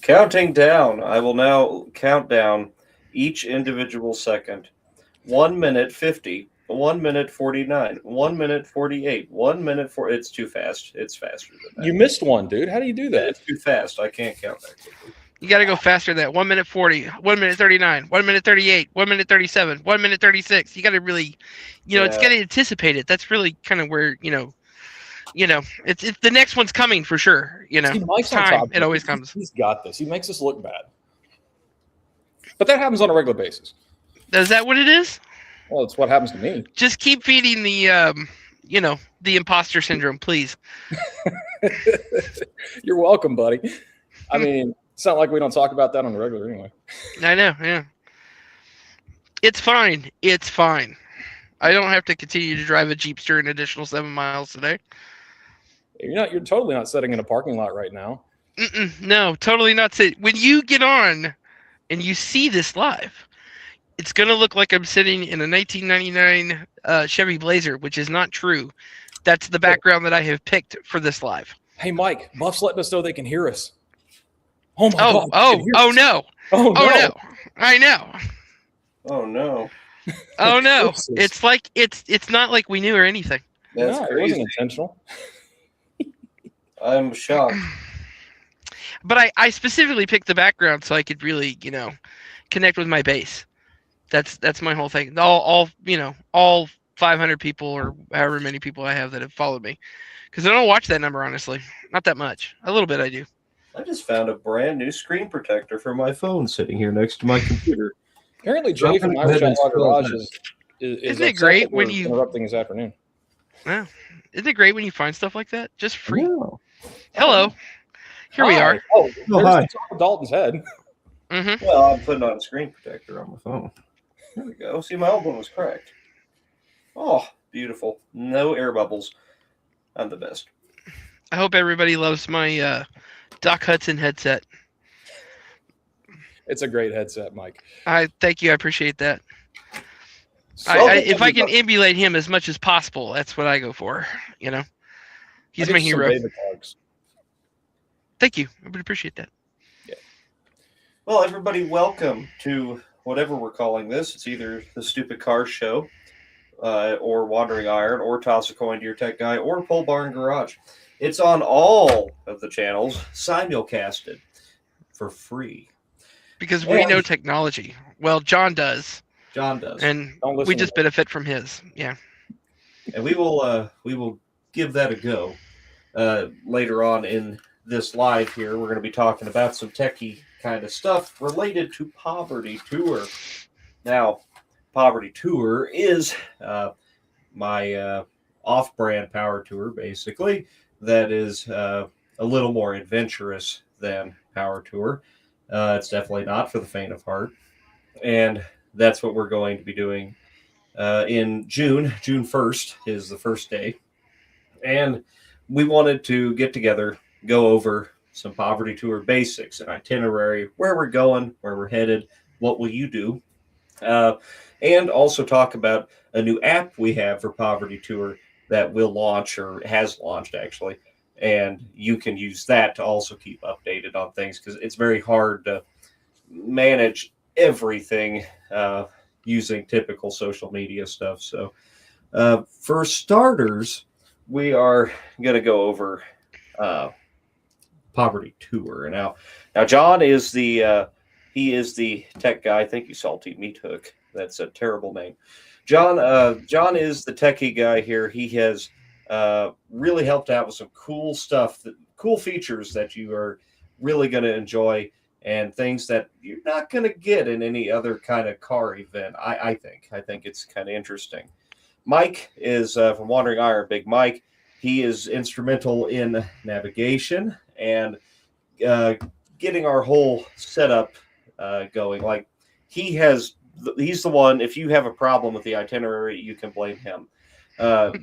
Counting down. I will now count down each individual second. 1 minute 50. 1 minute 49. 1 minute 48. 1 minute for. It's too fast. It's faster than that. You missed one, dude. How do you do that? It's too fast. I can't count that quickly. You got to go faster than that. 1 minute 40, 1 minute 39, 1 minute 38, 1 minute 37, 1 minute 36. You got to really, it's got to anticipate it. That's really kind of where, it's the next one's coming for sure. See, Mike's on time, top. it always comes. He's got this. He makes us look bad. But that happens on a regular basis. Is that what it is? Well, it's what happens to me. Just keep feeding the, the imposter syndrome, please. You're welcome, buddy. I mean, it's not like we don't talk about that on the regular anyway. I know, yeah. It's fine. It's fine. I don't have to continue to drive a Jeepster an additional 7 miles today. You're totally not sitting in a parking lot right now. No, totally not. When you get on and you see this live, it's going to look like I'm sitting in a 1999 Chevy Blazer, which is not true. That's the background that I have picked for this live. Hey, Mike, Buff's letting us know they can hear us. Oh, my God. Oh, no. Oh, no. I know. Oh, no. Oh, no. It's like, it's not like we knew or anything. That's no, crazy. It wasn't intentional. I'm shocked. But I specifically picked the background so I could really, connect with my base. That's my whole thing. All 500 people or however many people I have that have followed me. Because I don't watch that number, honestly. Not that much. A little bit I do. I just found a brand new screen protector for my phone sitting here next to my computer. Apparently, Jay from Irish Outlaw Garage is Isn't it great when you interrupting this afternoon? Yeah. Isn't it great when you find stuff like that? Just free. Yeah. Hello. Here we are. Oh, there's hi. the top of Dalton's head. Mm-hmm. Well, I'm putting on a screen protector on my phone. There we go. See, my old one was cracked. Oh, beautiful. No air bubbles. I'm the best. I hope everybody loves my Doc Hudson headset. It's a great headset, Mike. I thank you. I appreciate that. So, If I can emulate him as much as possible, that's what I go for. He's my hero. Thank you. I would appreciate that. Yeah. Well, everybody, welcome to whatever we're calling this. It's either the Stupid Car Show, or Wandering Iron, or Toss a Coin to Your Tech Guy, or Pole Barn Garage. It's on all of the channels, simulcasted for free. Because we know technology. Well, John does. John does. And we just benefit from his. Yeah. And we will give that a go later on in this live here. We're going to be talking about some techie kind of stuff related to Poverty Tour. Now, Poverty Tour is my off-brand power tour, basically, that is a little more adventurous than Power Tour. It's definitely not for the faint of heart. And that's what we're going to be doing in June. June 1st is the first day. And we wanted to get together, go over some Poverty Tour basics, an itinerary, where we're going, where we're headed, what will you do, and also talk about a new app we have for Poverty Tour that will launch, or has launched actually, and you can use that to also keep updated on things, because it's very hard to manage everything using typical social media stuff. So for starters, we are going to go over Poverty Tour. Now John is the tech guy. Thank you, Salty Meat Hook. That's a terrible name. John is the techie guy here. He has really helped out with some cool stuff, cool features that you are really going to enjoy, and things that you're not going to get in any other kind of car event. I think it's kind of interesting. Mike is from Wandering Iron. Big Mike. He is instrumental in navigation and getting our whole setup going. Like, he's the one. If you have a problem with the itinerary, you can blame him,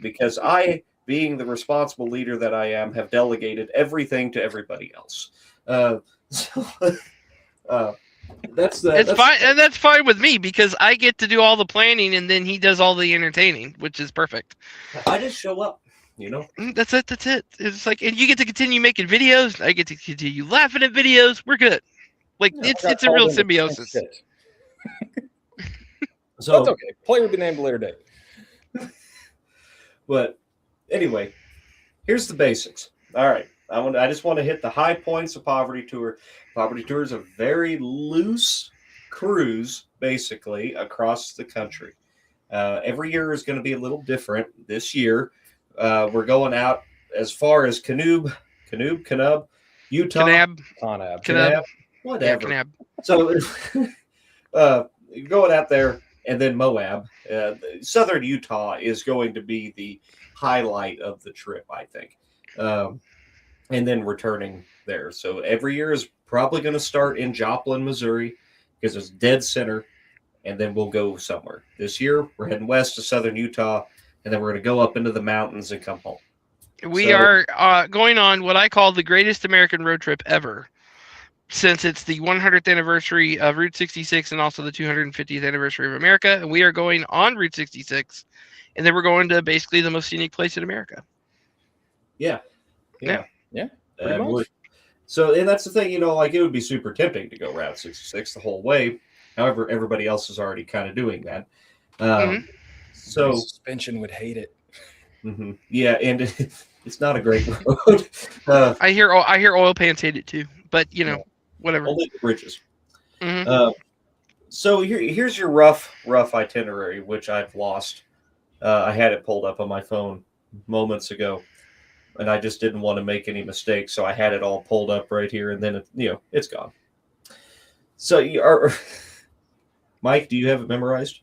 because I, being the responsible leader that I am, have delegated everything to everybody else. That's fine, and that's fine with me, because I get to do all the planning and then he does all the entertaining, which is perfect. I just show up, That's it. It's like, and you get to continue making videos. I get to continue laughing at videos. We're good. Like Yeah, it's I got a called real into symbiosis. shit. So That's okay. Player will be named a later date. But anyway, here's the basics. All right. I just want to hit the high points of Poverty Tour. Poverty Tour is a very loose cruise, basically, across the country. Every year is going to be a little different. This year, we're going out as far as Canub, Utah, Kanab, Conab. Kanab, whatever. yeah, Kanab. So you're going out there, and then Moab. Southern Utah is going to be the highlight of the trip, I think. And then returning there. So every year is probably going to start in Joplin, Missouri, because it's dead center, and then we'll go somewhere. This year, we're heading west to Southern Utah, and then we're going to go up into the mountains and come home. We are going on what I call the greatest American road trip ever, since it's the 100th anniversary of Route 66 and also the 250th anniversary of America. And we are going on Route 66, and then we're going to basically the most scenic place in America. Yeah. Pretty much. So, and that's the thing, like it would be super tempting to go Route 66 the whole way. However, everybody else is already kind of doing that. So suspension would hate it. Yeah, and it's not a great road. I hear oil pants hate it too, but whatever. Only the bridges. Mhm. So here's your rough itinerary, which I've lost. I had it pulled up on my phone moments ago, and I just didn't want to make any mistakes, so I had it all pulled up right here, and then it's gone. So you are, Mike, do you have it memorized?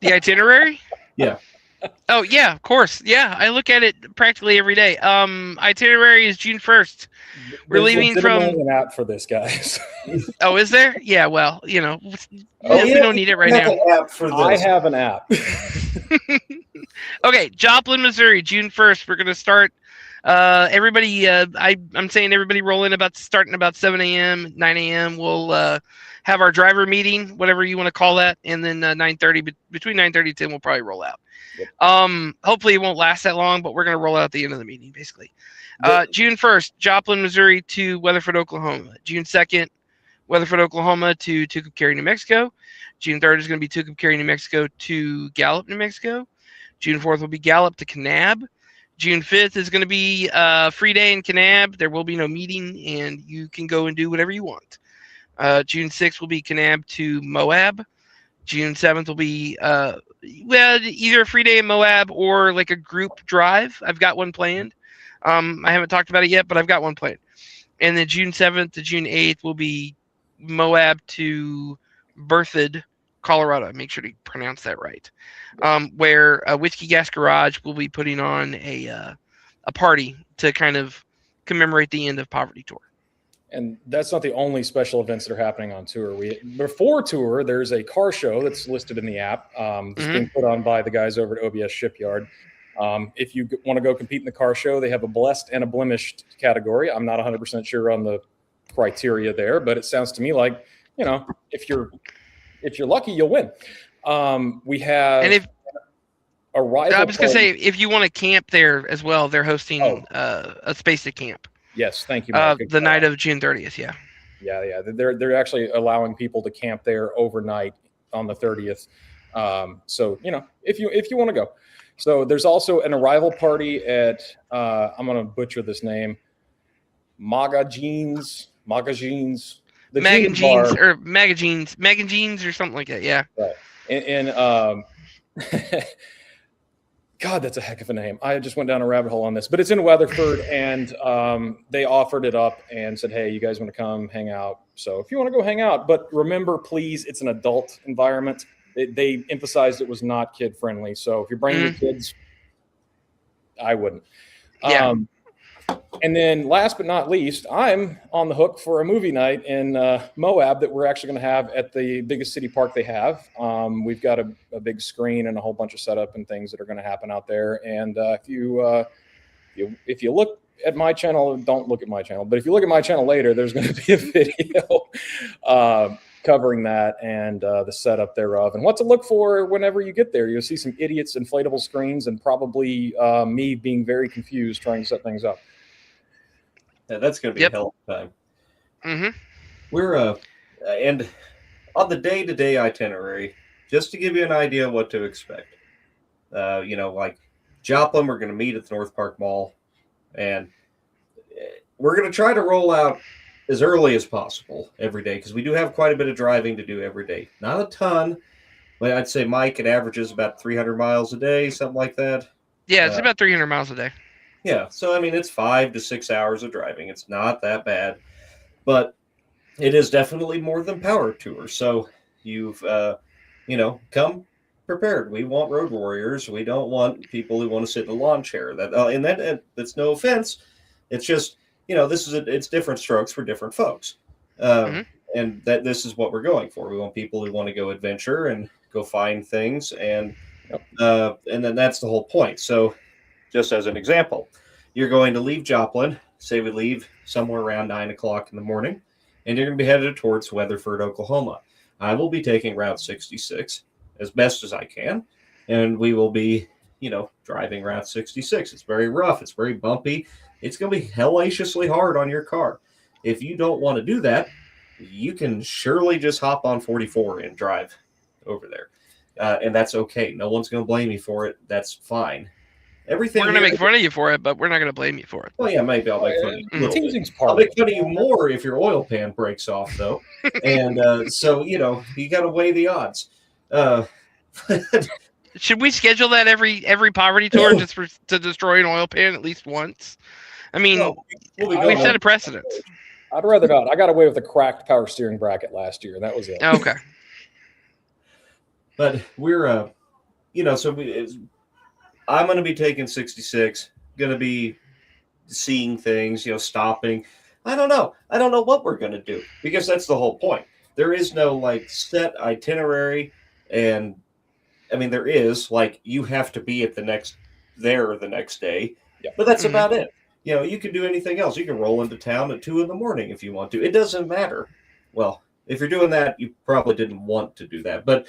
The itinerary? Yeah. Oh yeah, of course. Yeah, I look at it practically every day. Itinerary is June 1st. We're leaving from an app for this, guys. Oh, is there? Yeah, well, we don't need it right now. App for this. I have an app. Okay, Joplin, Missouri, June 1st. We're gonna start. Everybody, I'm saying everybody roll in starting about 7 a.m., 9 a.m. We'll have our driver meeting, whatever you want to call that, and then 9:30. Between 9:30 and 10, we'll probably roll out. Yep. Hopefully it won't last that long, but we're gonna roll out at the end of the meeting, basically. June 1st, Joplin, Missouri to Weatherford, Oklahoma. June 2nd, Weatherford, Oklahoma to Tucumcari, New Mexico. June 3rd is going to be Tucumcari, New Mexico to Gallup, New Mexico. June 4th will be Gallup to Kanab. June 5th is going to be free day in Kanab. There will be no meeting, and you can go and do whatever you want. June 6th will be Kanab to Moab. June 7th will be either a free day in Moab or like a group drive. I've got one planned. I haven't talked about it yet, but I've got one planned. And then June 7th to June 8th will be Moab to Berthoud, Colorado. Make sure to pronounce that right. Where Whiskey Gas Garage will be putting on a party to kind of commemorate the end of Poverty Tour. And that's not the only special events that are happening on tour. Before tour, there's a car show that's listed in the app. It's being put on by the guys over at OBS Shipyard. If you want to go compete in the car show, they have a blessed and a blemished category. I'm not 100% sure on the criteria there, but it sounds to me like, if you're lucky, you'll win. We have a rival. I was going to say, if you want to camp there as well, they're hosting a space to camp. Yes, thank you, Mike. The night of June 30th, yeah. Yeah. They're actually allowing people to camp there overnight on the 30th. So if you want to go. So there's also an arrival party at I'm going to butcher this name, Magazines, the Magazines or something like that. Yeah. Right. And God, that's a heck of a name. I just went down a rabbit hole on this, but it's in Weatherford, and they offered it up and said, "Hey, you guys want to come hang out?" So if you want to go hang out, but remember, please, it's an adult environment. They emphasized it was not kid friendly. So if you're bringing your kids, I wouldn't. Yeah. And then last but not least, I'm on the hook for a movie night in Moab that we're actually going to have at the biggest city park they have. We've got a big screen and a whole bunch of setup and things that are going to happen out there. And if you look at my channel, don't look at my channel, but if you look at my channel later, there's going to be a video covering that and the setup thereof and what to look for whenever you get there. You'll see some idiots, inflatable screens, and probably me being very confused trying to set things up. Yeah, that's going to be a hell of a time. We're and on the day-to-day itinerary, just to give you an idea of what to expect. Like Joplin, we're going to meet at the North Park Mall, and we're going to try to roll out as early as possible every day because we do have quite a bit of driving to do every day. Not a ton, but I'd say Mike, it averages about 300 miles a day, something like that. Yeah, it's about 300 miles a day. Yeah, so I mean, it's 5 to 6 hours of driving. It's not that bad, but it is definitely more than power tour. So you've, come prepared. We want road warriors. We don't want people who want to sit in a lawn chair. That's no offense. It's just, it's different strokes for different folks. And that this is what we're going for. We want people who want to go adventure and go find things. And then that's the whole point. So just as an example, you're going to leave Joplin. Say we leave somewhere around 9 o'clock in the morning, and you're going to be headed towards Weatherford, Oklahoma. I will be taking Route 66 as best as I can, and we will be, driving Route 66. It's very rough. It's very bumpy. It's going to be hellaciously hard on your car. If you don't want to do that, you can surely just hop on 44 and drive over there. And that's okay. No one's going to blame you for it. That's fine. Everything we're going to make fun of you for it, but we're not going to blame you for it. Well, yeah, maybe I'll make fun of you. I'll make fun of you more if your oil pan breaks off, though. And so, you got to weigh the odds. Should we schedule that every poverty tour just to destroy an oil pan at least once? I mean, we've set a precedent. I'd rather not. I got away with a cracked power steering bracket last year, and that was it. Okay. But we're, I'm going to be taking 66, going to be seeing things, stopping. I don't know. I don't know what we're going to do because that's the whole point. There is no set itinerary. And I mean, there is you have to be at the next day, but that's about it. You can do anything else. You can roll into town at 2 a.m. if you want to. It doesn't matter. Well, if you're doing that, you probably didn't want to do that, but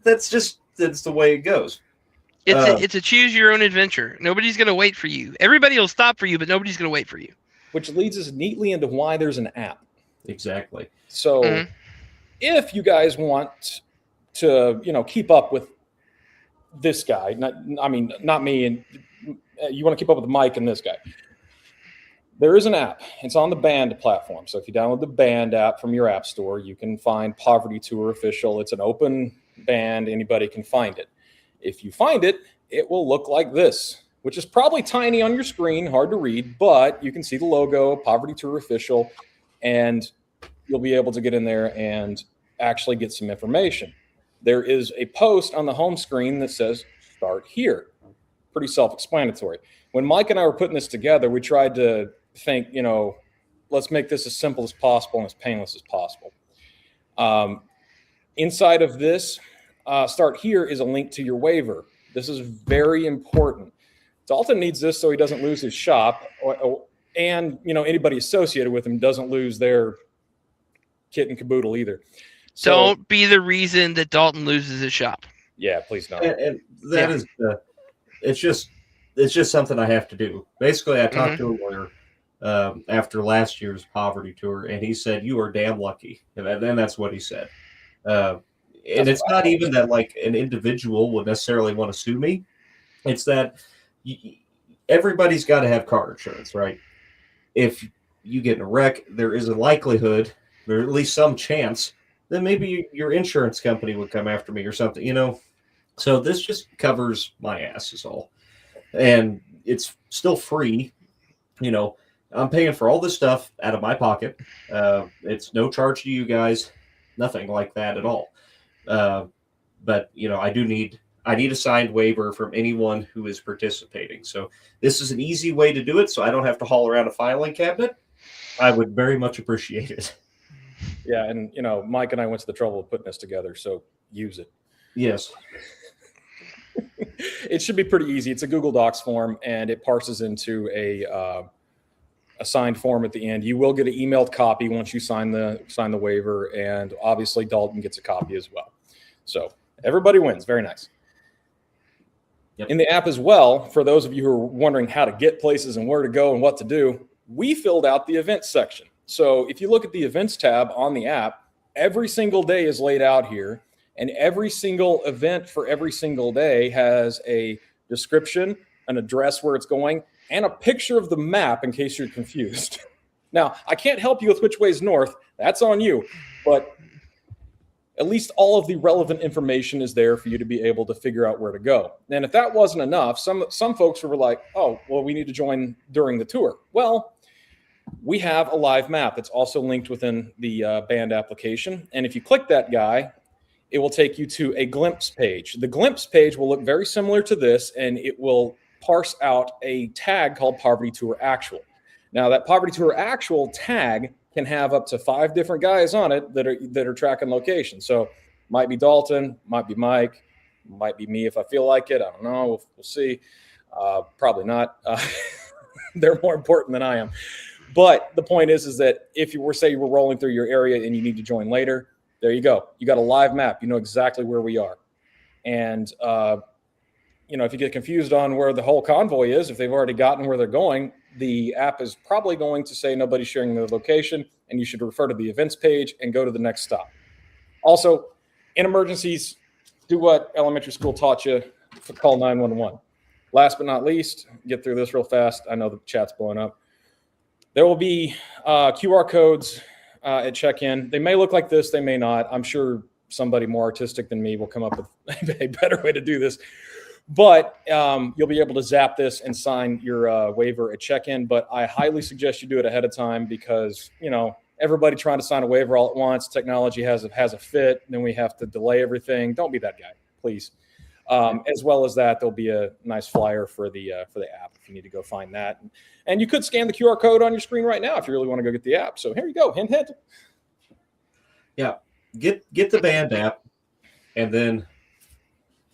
that's the way it goes. It's a choose your own adventure. Nobody's going to wait for you. Everybody will stop for you, but nobody's going to wait for you. Which leads us neatly into why there's an app. Exactly. So if you guys want to, keep up with this guy, not me, and you want to keep up with Mike and this guy, there is an app. It's on the Band platform. So if you download the Band app from your app store, you can find Poverty Tour Official. It's an open band. Anybody can find it. If you find it, it will look like this, which is probably tiny on your screen, hard to read, but you can see the logo, Poverty Tour Official, and you'll be able to get in there and actually get some information. There is a post on the home screen that says, start here. Pretty self-explanatory. When Mike and I were putting this together, we tried to think, let's make this as simple as possible and as painless as possible. Inside of this, start here is a link to your waiver. This is very important. Dalton needs this so he doesn't lose his shop, and anybody associated with him doesn't lose their kit and caboodle either. So, don't be the reason that Dalton loses his shop. Yeah, please don't. And that is, it's just something I have to do. Basically, I talked to a lawyer after last year's poverty tour, and he said, "You are damn lucky," and then that's what he said. And it's not even that an individual would necessarily want to sue me. It's that everybody's got to have car insurance, right? If you get in a wreck, there is a likelihood, or at least some chance, that maybe your insurance company would come after me or something, So this just covers my ass is all. And it's still free. I'm paying for all this stuff out of my pocket. It's no charge to you guys, nothing like that at all. But I need a signed waiver from anyone who is participating. So this is an easy way to do it. So I don't have to haul around a filing cabinet. I would very much appreciate it. Yeah. And, Mike and I went to the trouble of putting this together. So use it. Yes. It should be pretty easy. It's a Google Docs form and it parses into a signed form at the end. You will get an emailed copy once you sign the waiver. And obviously Dalton gets a copy as well. So everybody wins. Very nice. Yep. In the app as well, for those of you who are wondering how to get places and where to go and what to do, we filled out the events section. So if you look at the events tab on the app, every single day is laid out here, and every single event for every single day has a description, an address where it's going, and a picture of the map in case you're confused. Now, I can't help you with which way is north. That's on you. But at least all of the relevant information is there for you to be able to figure out where to go. And if that wasn't enough, some folks were like, oh, well, we need to join during the tour. Well, we have a live map that's also linked within the band application. And if you click that guy, it will take you to a glimpse page. The glimpse page will look very similar to this, and it will parse out a tag called Poverty Tour Actual. Now, that Poverty Tour Actual tag can have up to 5 different guys on it that are tracking location. So might be Dalton, might be Mike, might be me if I feel like it. I don't know. We'll see. Probably not. They're more important than I am. But the point is that if you were, say you were rolling through your area and you need to join later, there you go. You got a live map. You know exactly where we are. And, if you get confused on where the whole convoy is, if they've already gotten where they're going, the app is probably going to say nobody's sharing their location, and you should refer to the events page and go to the next stop. Also, in emergencies, do what elementary school taught you, call 911. Last but not least, get through this real fast. I know the chat's blowing up. There will be QR codes at check-in. They may look like this, they may not. I'm sure somebody more artistic than me will come up with a better way to do this. But you'll be able to zap this and sign your waiver at check-in. But I highly suggest you do it ahead of time because, everybody trying to sign a waiver all at once, technology has a fit, then we have to delay everything. Don't be that guy, please. As well as that, there'll be a nice flyer for the app if you need to go find that. And you could scan the QR code on your screen right now if you really want to go get the app. So here you go, hint, hint. Yeah, get the band app, and then,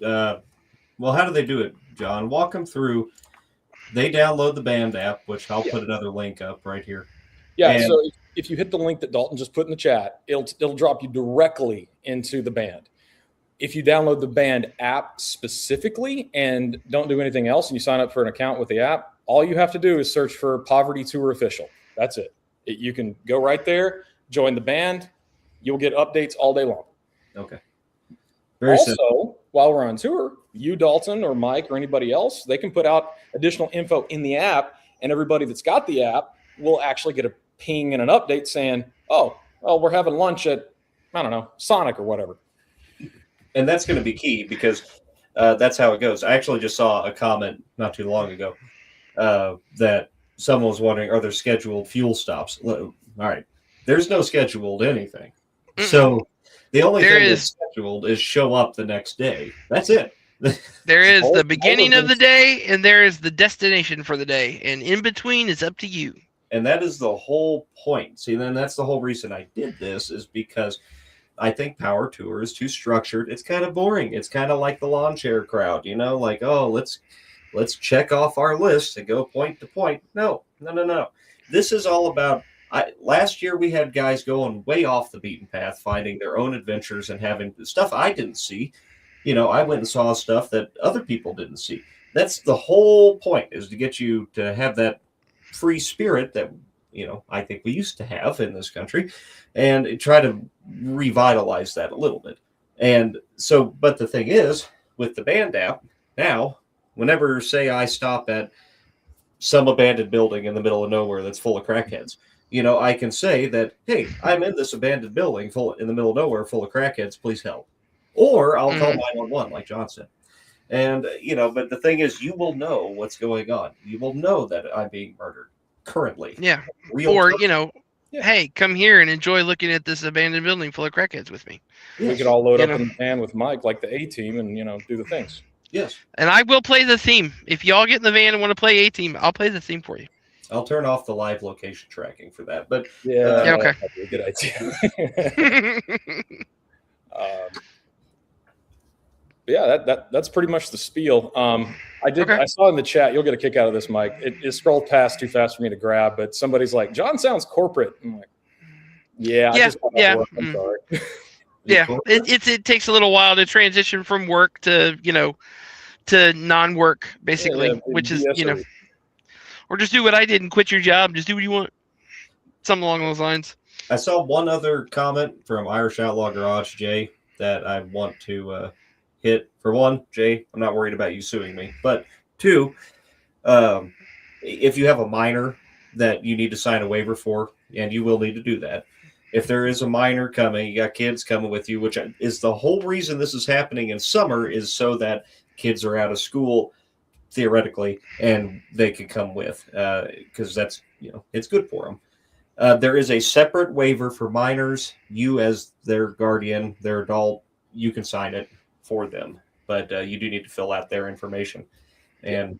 how do they do it, John? Walk them through. They download the band app, which I'll put another link up right here. Yeah, and so if you hit the link that Dalton just put in the chat, it'll drop you directly into the band. If you download the band app specifically and don't do anything else and you sign up for an account with the app, all you have to do is search for Poverty Tour Official. That's it. You can go right there, join the band. You'll get updates all day long. Okay. Also, while we're on tour, you, Dalton, or Mike, or anybody else, they can put out additional info in the app, and everybody that's got the app will actually get a ping and an update saying, oh, well, we're having lunch at, I don't know, Sonic or whatever. And that's going to be key because that's how it goes. I actually just saw a comment not too long ago that someone was wondering, are there scheduled fuel stops? All right. There's no scheduled anything. Mm-mm. So the only thing that's scheduled is show up the next day. That's it. There is the beginning of the day, and there is the destination for the day. And in between is up to you. And that is the whole point. See, then that's the whole reason I did this is because I think Power Tour is too structured. It's kind of boring. It's kind of like the lawn chair crowd, like, oh, let's check off our list and go point to point. No. This is all about, last year we had guys going way off the beaten path, finding their own adventures and having stuff I didn't see. I went and saw stuff that other people didn't see. That's the whole point, is to get you to have that free spirit that, I think we used to have in this country, and try to revitalize that a little bit. And so, but the thing is, with the band app, now, whenever, say, I stop at some abandoned building in the middle of nowhere that's full of crackheads, I can say that, hey, I'm in this abandoned building in the middle of nowhere full of crackheads, please help. Or I'll call 911, like John said. And, but the thing is, you will know what's going on. You will know that I'm being murdered currently. Yeah. Hey, come here and enjoy looking at this abandoned building full of crackheads with me. We could all load up in the van with Mike, like the A-team, and, do the things. Yes. And I will play the theme. If y'all get in the van and want to play A-team, I'll play the theme for you. I'll turn off the live location tracking for that. But okay. That'd be a good idea. That's pretty much the spiel. I saw in the chat, you'll get a kick out of this, Mike. It scrolled past too fast for me to grab, but somebody's like, John sounds corporate. I'm like, yeah. I'm sorry. Yeah, it takes a little while to transition from work to to non-work, basically, which is or just do what I did and quit your job. Just do what you want. something along those lines. I saw one other comment from Irish Outlaw Garage, Jay, that I want to hit. For one, Jay, I'm not worried about you suing me. But two, if you have a minor that you need to sign a waiver for, and you will need to do that, if there is a minor coming, you got kids coming with you, which is the whole reason this is happening in summer, is so that kids are out of school theoretically and they can come with, because that's, it's good for them. There is a separate waiver for minors. You, as their guardian, their adult, you can sign it for them, but you do need to fill out their information and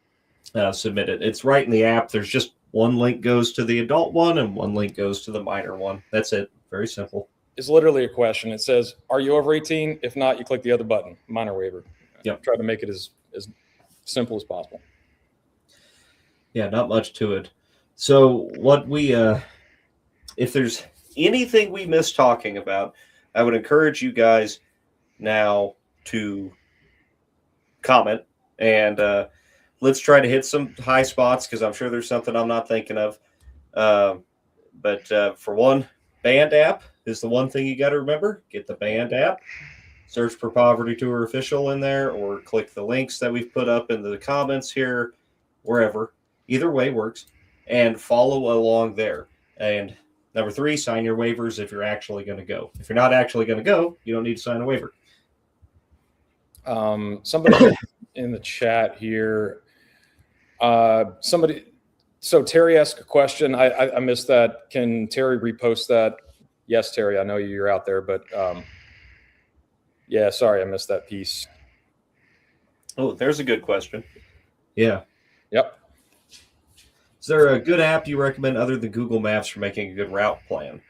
submit it. It's right in the app. There's just one link goes to the adult one and one link goes to the minor one. That's it. Very simple. It's literally a question. It says, "Are you over 18? If not, you click the other button, minor waiver." Yep. Try to make it as simple as possible. Yeah, not much to it. So what we if there's anything we missed talking about, I would encourage you guys now to comment, and let's try to hit some high spots, because I'm sure there's something I'm not thinking of. But for one, band app is the one thing you got to remember. Get the band app. Search for Poverty Tour Official in there, or click the links that we've put up in the comments here, wherever. Either way works. And follow along there. And number 3, sign your waivers if you're actually going to go. If you're not actually going to go, you don't need to sign a waiver. Somebody in the chat here, so Terry asked a question. I missed that. Can Terry repost that? Yes, Terry, I know you're out there, but yeah, sorry, I missed that piece. Oh, there's a good question. Yeah. Yep. Is there a good app you recommend other than Google Maps for making a good route plan?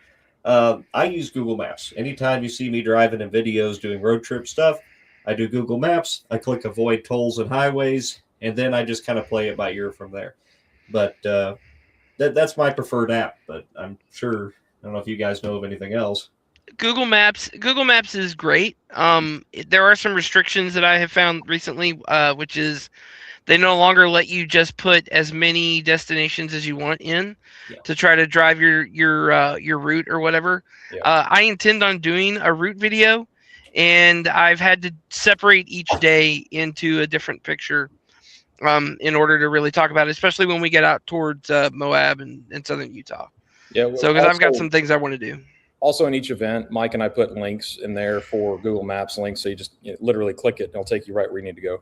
I use Google Maps. Anytime you see me driving in videos doing road trip stuff, I do Google Maps. I click avoid tolls and highways, and then I just kind of play it by ear from there. But that's my preferred app, but I'm sure, I don't know if you guys know of anything else. Google Maps is great. There are some restrictions that I have found recently, which is they no longer let you just put as many destinations as you want in to try to drive your route or whatever. Yeah. I intend on doing a route video, and I've had to separate each day into a different picture in order to really talk about it, especially when we get out towards Moab and southern Utah. Yeah. Well, so because I've got some things I want to do. Also, in each event, Mike and I put links in there for Google Maps links, so you just literally click it, and it'll take you right where you need to go.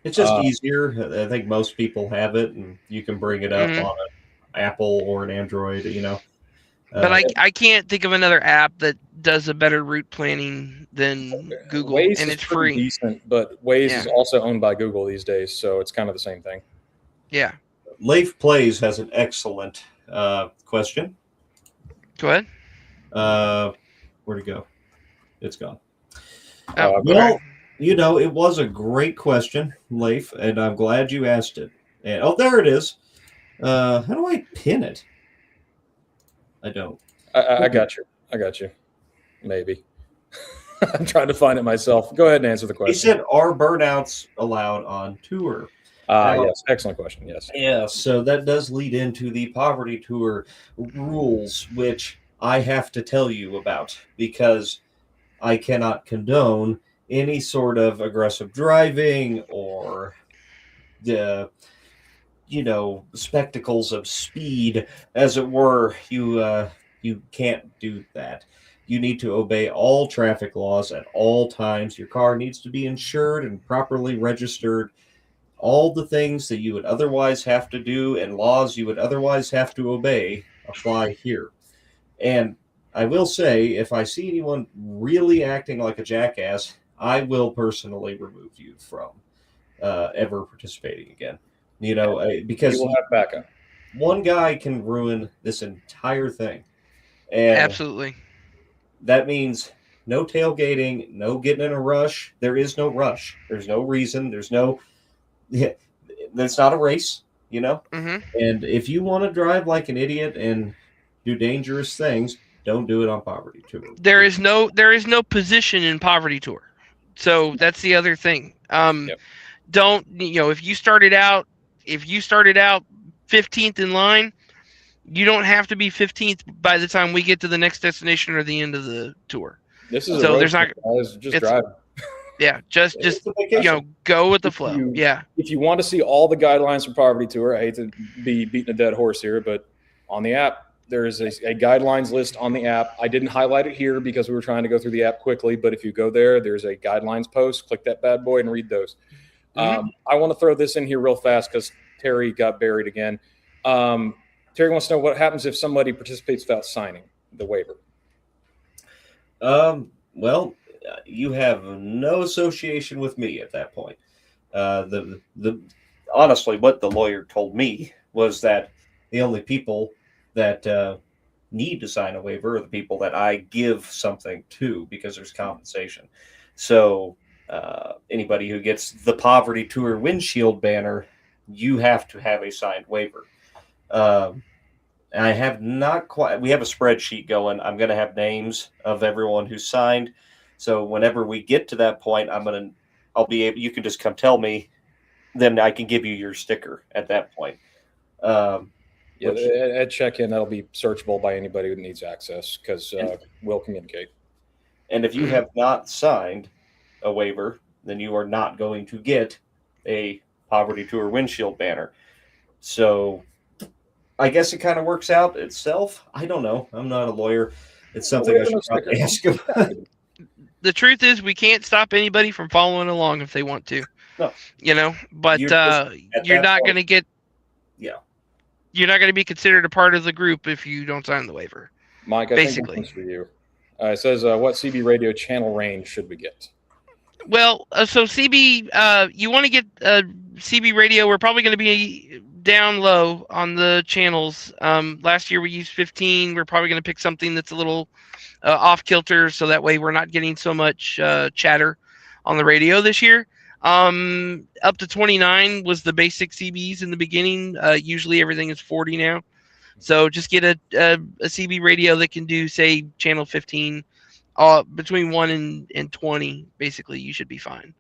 It's just easier. I think most people have it, and you can bring it up on an Apple or an Android, But I can't think of another app that does a better route planning than Google, Waze and is it's free. Decent, but Waze is also owned by Google these days, so it's kind of the same thing. Yeah. Leif Plays has an excellent question. Go ahead. Where'd it go? It's gone. Well, it was a great question, Leif, and I'm glad you asked it. And there it is. How do I pin it? I don't. I got you. Maybe. I'm trying to find it myself. Go ahead and answer the question. He said, "Are burnouts allowed on tour?" Yes, excellent question. Yes. Yeah, so that does lead into the Poverty Tour rules, which I have to tell you about, because I cannot condone any sort of aggressive driving or the spectacles of speed, as it were. You can't do that. You need to obey all traffic laws at all times. Your car needs to be insured and properly registered. All the things that you would otherwise have to do and laws you would otherwise have to obey apply here. And I will say, if I see anyone really acting like a jackass, I will personally remove you from ever participating again. Because you will have backup. One guy can ruin this entire thing. And absolutely. That means no tailgating, no getting in a rush. There is no rush. There's no reason. There's no... That's not a race, Mm-hmm. And if you want to drive like an idiot and do dangerous things, don't do it on Poverty Tour. There is no position in Poverty Tour, so that's the other thing. Don't if you started out 15th in line, You don't have to be 15th by the time we get to the next destination or the end of the tour. This is So a road there's not- trip, guys. Just it's- drive. Yeah, just It's a vacation. go with the If flow. you- Yeah. If you want to see all the guidelines for Poverty Tour, I hate to be beating a dead horse here, but on the app, there is a guidelines list on the app. I didn't highlight it here because we were trying to go through the app quickly, but if you go there, there's a guidelines post. Click that bad boy and read those. Mhm. I want to throw this in here real fast because Terry got buried again. Terry wants to know what happens if somebody participates without signing the waiver. Well, you have no association with me at that point. Honestly, what the lawyer told me was that the only people that need to sign a waiver are the people that I give something to because there's compensation. So anybody who gets the Poverty Tour windshield banner, you have to have a signed waiver. I have not quite. We have a spreadsheet going. I'm going to have names of everyone who's signed. So whenever we get to that point, I'll be able. You can just come tell me, then I can give you your sticker at that point. Yeah, at check-in, that'll be searchable by anybody who needs access because we'll communicate. And if you have not signed a waiver, then you are not going to get a Poverty Tour windshield banner. So I guess it kind of works out itself. I don't know. I'm not a lawyer. It's something I should probably ask him. The truth is, we can't stop anybody from following along if they want to. No. But You're just you're not going to get. Yeah. You're not going to be considered a part of the group if you don't sign the waiver. Mike, I think this one's for you. It says, what CB radio channel range should we get? Well, so CB, you want to get CB radio. We're probably going to be down low on the channels. Last year we used 15. We're probably going to pick something that's a little off kilter, so that way we're not getting so much chatter on the radio this year. Up to 29 was the basic CBs in the beginning. Usually everything is 40 now. So just get a CB radio that can do, say, channel 15. Between 1 and 20, basically, you should be fine.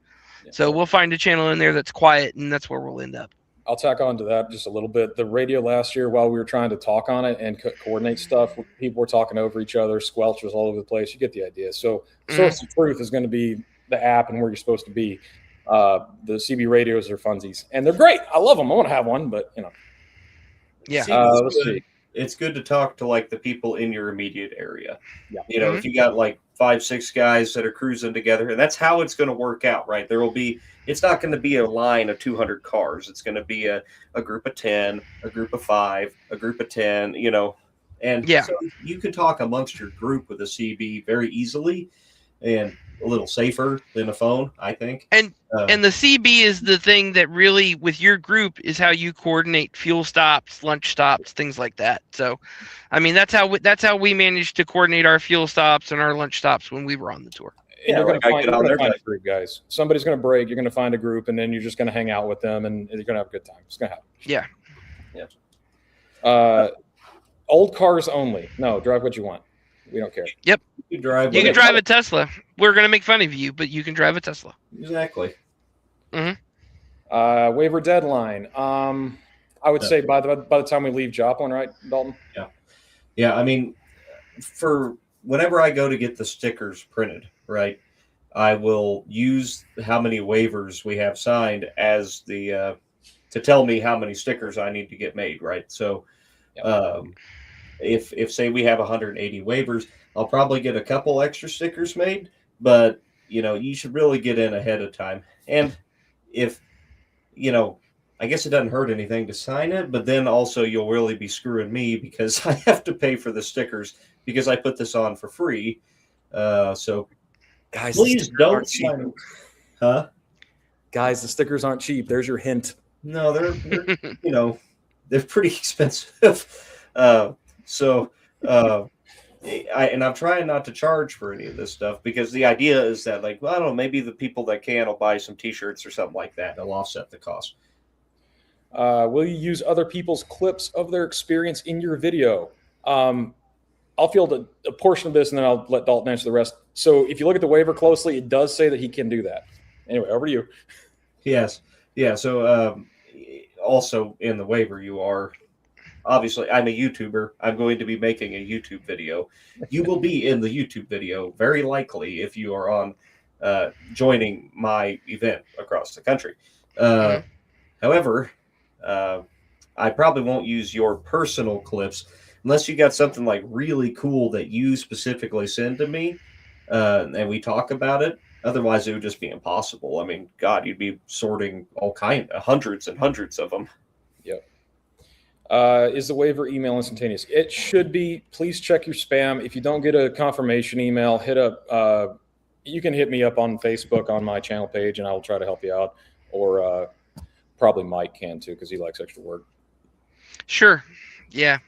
Yeah. So we'll find a channel in there that's quiet, and that's where we'll end up. I'll tack on to that just a little bit. The radio last year, while we were trying to talk on it and coordinate stuff, people were talking over each other, squelch was all over the place. You get the idea. So source of truth is going to be the app and where you're supposed to be. The CB radios are funsies, and they're great. I love them. I want to have one, but, Yeah. Let's see. It's good to talk to like the people in your immediate area. Yeah. If you got like 5-6 guys that are cruising together, and that's how it's going to work out, right? It's not going to be a line of 200 cars. It's going to be a group of 10, a group of 5, a group of 10, and so you can talk amongst your group with a CB very easily and a little safer than a phone, I think. And the CB is the thing that really, with your group, is how you coordinate fuel stops, lunch stops, things like that. So, I mean, that's how we managed to coordinate our fuel stops and our lunch stops when we were on the tour. And you're going to find a group, guys. Somebody's going to break. You're going to find a group, and then you're just going to hang out with them, and you're going to have a good time. It's going to happen. Yeah. Old cars only. No, drive what you want. We don't care. Yep. You can drive a Tesla. We're going to make fun of you, but you can drive a Tesla. Exactly. Waiver deadline. I would say by the time we leave Joplin, right, Dalton? Yeah. I mean, for whenever I go to get the stickers printed, right, I will use how many waivers we have signed as the to tell me how many stickers I need to get made, right? So, if say we have 180 waivers, I'll probably get a couple extra stickers made, but you should really get in ahead of time. And if I guess it doesn't hurt anything to sign it, but then also you'll really be screwing me because I have to pay for the stickers because I put this on for free. So guys, please don't sign them. Huh? Guys, the stickers aren't cheap. There's your hint. No, they're they're pretty expensive. I'm trying not to charge for any of this stuff because the idea is that, like, well, I don't know, maybe the people that can will buy some T-shirts or something like that. They'll offset the cost. Will you use other people's clips of their experience in your video? I'll field a portion of this, and then I'll let Dalton answer the rest. So if you look at the waiver closely, it does say that he can do that. Anyway, over to you. Yes. Yeah. So also in the waiver, you are obviously, I'm a YouTuber. I'm going to be making a YouTube video. You will be in the YouTube video, very likely, if you are on joining my event across the country. However, I probably won't use your personal clips unless you got something like really cool that you specifically send to me and we talk about it. Otherwise, it would just be impossible. I mean, God, you'd be sorting hundreds and hundreds of them. Yep. Is the waiver email instantaneous? It should be. Please check your spam. If you don't get a confirmation email, hit up. You can hit me up on Facebook on my channel page, and I will try to help you out. Or probably Mike can too, because he likes extra work. Sure. Yeah.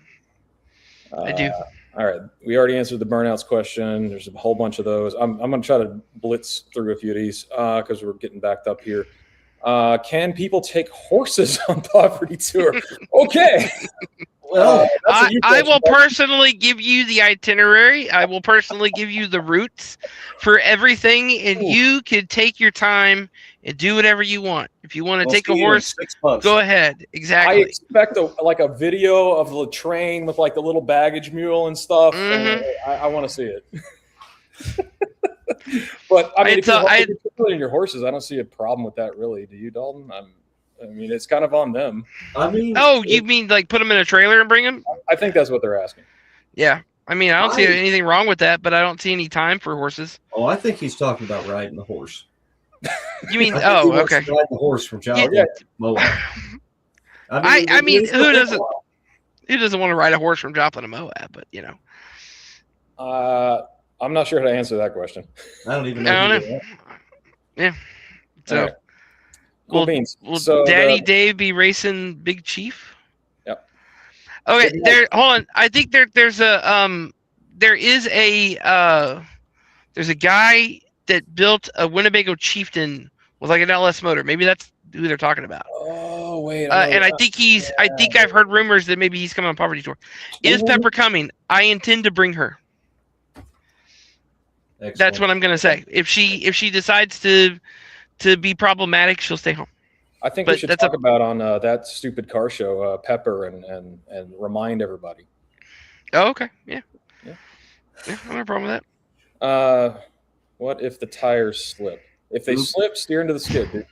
I do. All right. We already answered the burnouts question. There's a whole bunch of those. I'm going to try to blitz through a few of these because we're getting backed up here. Can people take horses on Poverty Tour? Okay. Well, I will personally give you the itinerary. I will personally give you the routes for everything, and you can take your time and do whatever you want. If you want to take a horse, go ahead. Exactly. I expect a video of the train with like the little baggage mule and stuff. And I want to see it. But I mean, if you're putting your horses, I don't see a problem with that, really. Do you, Dalton? I mean, it's kind of on them. I mean, you mean like put them in a trailer and bring them? I think that's what they're asking. Yeah. I mean, I don't see anything wrong with that, but I don't see any time for horses. Oh, I think he's talking about riding the horse. You mean? Okay. Okay. Ride the horse from Joplin. Yeah. Moab. I mean, who doesn't want to ride a horse from Joplin to Moab? But you know. I'm not sure how to answer that question. I don't even know. I don't know. Yeah. So. Right. Cool beans. Will Daddy Dave be racing Big Chief? Yep. Okay, hold on. I think there's a guy that built a Winnebago Chieftain with like an LS motor. Maybe that's who they're talking about. Oh wait. And I think I've heard rumors that maybe he's coming on Poverty Tour. Is Pepper coming? I intend to bring her. Excellent. That's what I'm gonna say. If she decides to be problematic, she'll stay home. I think we should talk about on that stupid car show, Pepper, and remind everybody. Oh, okay. Yeah. I don't have a problem with that. What if the tires slip? If they slip, steer into the skid, dude.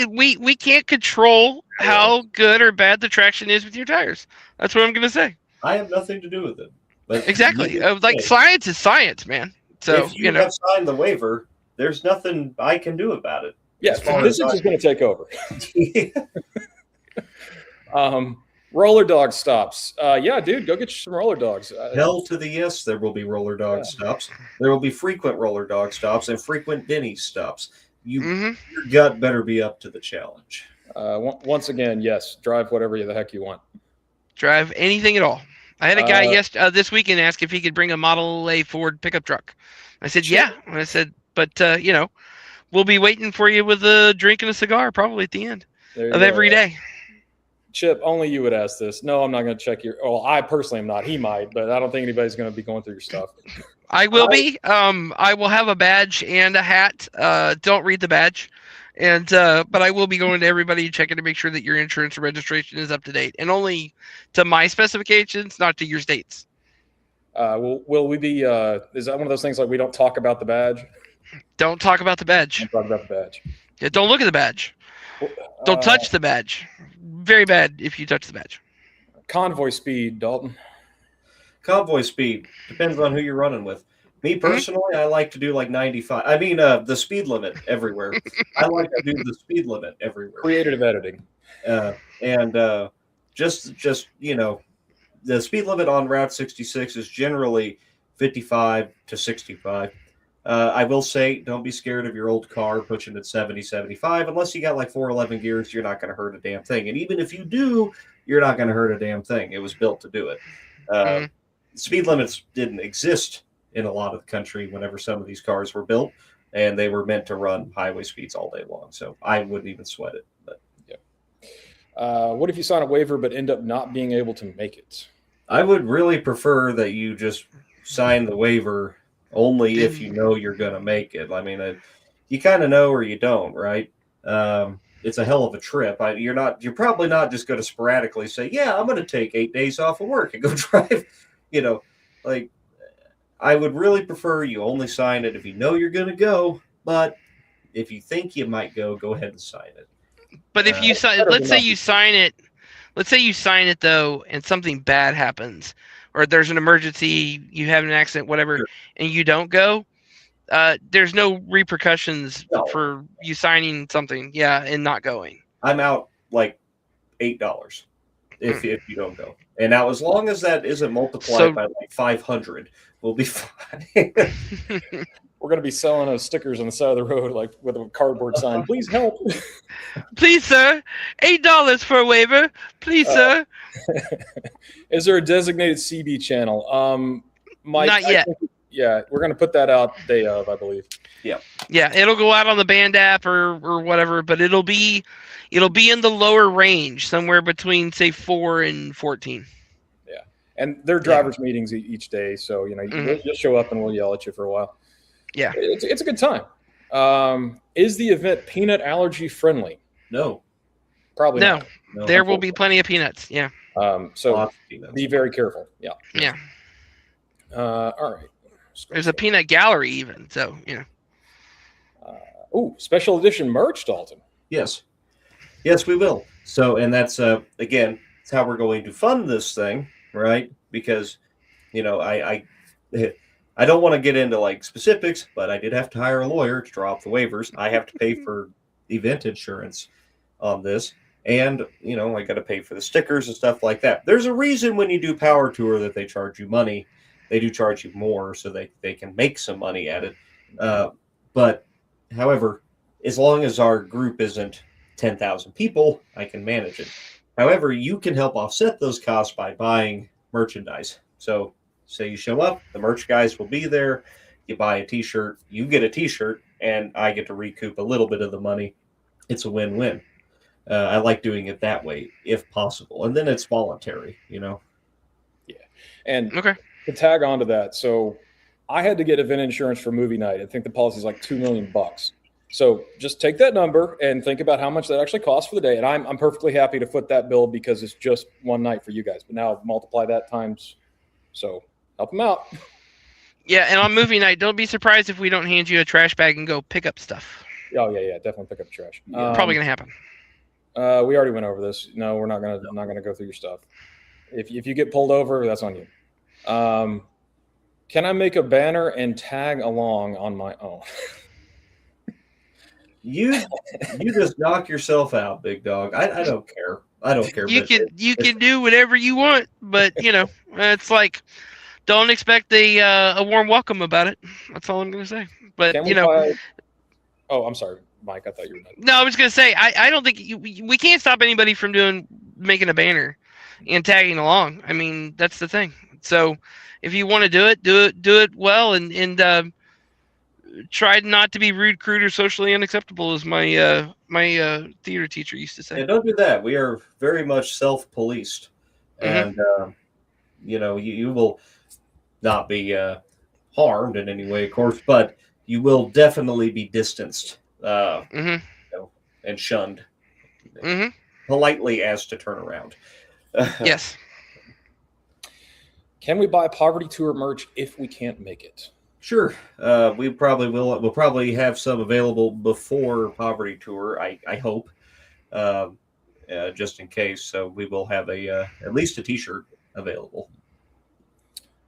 We can't control how good or bad the traction is with your tires. That's what I'm gonna say. I have nothing to do with it. But exactly. Like science is science, man. So if you have signed the waiver, there's nothing I can do about it. Yeah, physics is going to take over. Roller dog stops. Yeah, dude, go get you some roller dogs. Hell to the yes, there will be roller dog stops. There will be frequent roller dog stops and frequent Denny's stops. Your gut better be up to the challenge. Once again, yes, drive whatever the heck you want. Drive anything at all. I had a guy this weekend ask if he could bring a Model A Ford pickup truck. I said, yeah. And I said, but, we'll be waiting for you with a drink and a cigar probably at the end of every day. Chip, only you would ask this. No, I'm not going to check your – well, I personally am not. He might, but I don't think anybody's going to be going through your stuff. I will be. I will have a badge and a hat. Don't read the badge. But I will be going to everybody and checking to make sure that your insurance and registration is up to date, and only to my specifications, not to your state's. Will we be? Is that one of those things like we don't talk about the badge? Don't talk about the badge. Don't talk about the badge. Yeah, don't look at the badge. Don't touch the badge. Very bad if you touch the badge. Convoy speed, Dalton. Convoy speed depends on who you're running with. Me personally, I like to do like 95. I mean, the speed limit everywhere. I like to do the speed limit everywhere. Creative editing. Just the speed limit on Route 66 is generally 55 to 65. I will say, don't be scared of your old car pushing at 70, 75. Unless you got like 411 gears, you're not going to hurt a damn thing. And even if you do, you're not going to hurt a damn thing. It was built to do it. Speed limits didn't exist in a lot of the country whenever some of these cars were built, and they were meant to run highway speeds all day long. So I wouldn't even sweat it. But what if you sign a waiver but end up not being able to make it? I would really prefer that you just sign the waiver only if you know you're going to make it. I mean, you kind of know or you don't, right? it's a hell of a trip. You're probably not just going to sporadically say, yeah, I'm going to take 8 days off of work and go drive. Like I would really prefer you only sign it if you know you're going to go. But if you think you might go ahead and sign it. But if you sign, let's say you sign it though, and something bad happens, or there's an emergency, you have an accident, whatever, Sure. and you don't go, there's no repercussions for you signing something, and not going. I'm out like $8 if you don't go. And now, as long as that isn't multiplied by like 500, we'll be fine. We're going to be selling those stickers on the side of the road, like with a cardboard sign. Please help. Please, sir. $8 for a waiver. Please, sir. Is there a designated CB channel? Mike, Not yet. We're going to put that out day of, I believe. Yeah, it'll go out on the band app or whatever, but it'll be in the lower range, somewhere between say 4 and 14. Yeah, and they're drivers' meetings each day, so you'll show up and we'll yell at you for a while. Yeah, it's a good time. Is the event peanut allergy friendly? No, probably no. not. No, there will be plenty of peanuts. Yeah. So be very careful. Yeah. Yeah. All right. There's a peanut gallery even, so special edition merch, Dalton. Yes, we will. So, and that's again, it's how we're going to fund this thing, right? Because I don't want to get into like specifics, but I did have to hire a lawyer to draw up the waivers. I have to pay for event insurance on this, and I got to pay for the stickers and stuff like that. There's a reason when you do Power Tour that they charge you money. They do charge you more so they can make some money at it. But however, as long as our group isn't 10,000 people, I can manage it. However, you can help offset those costs by buying merchandise. So say you show up, the merch guys will be there. You buy a T-shirt, you get a T-shirt, and I get to recoup a little bit of the money. It's a win-win. I like doing it that way, if possible. And then it's voluntary, Yeah. And okay. To tag on to that, so I had to get event insurance for movie night. I think the policy is like $2 million. So just take that number and think about how much that actually costs for the day. And I'm perfectly happy to foot that bill because it's just one night for you guys. But now multiply that times. So help them out. Yeah, and on movie night, don't be surprised if we don't hand you a trash bag and go pick up stuff. Oh yeah, definitely pick up trash. Probably gonna happen. We already went over this. No, we're not gonna go through your stuff. If you get pulled over, that's on you. Can I make a banner and tag along on my own? You just knock yourself out, big dog. I don't care. I don't care. You can do whatever you want, but it's like don't expect a warm welcome about it. That's all I'm gonna say. But oh, I'm sorry, Mike. I thought you were done. No, I was gonna say I don't think we can't stop anybody from making a banner and tagging along. I mean, that's the thing. So if you want to do it well and try not to be rude, crude, or socially unacceptable, as my theater teacher used to say. Yeah, don't do that. We are very much self-policed, and you will not be harmed in any way, of course, but you will definitely be distanced and shunned politely as to turn around. Yes. Can we buy Poverty Tour merch if we can't make it? Sure. We probably will. We'll probably have some available before Poverty Tour, I hope, just in case. So we will have at least a T-shirt available.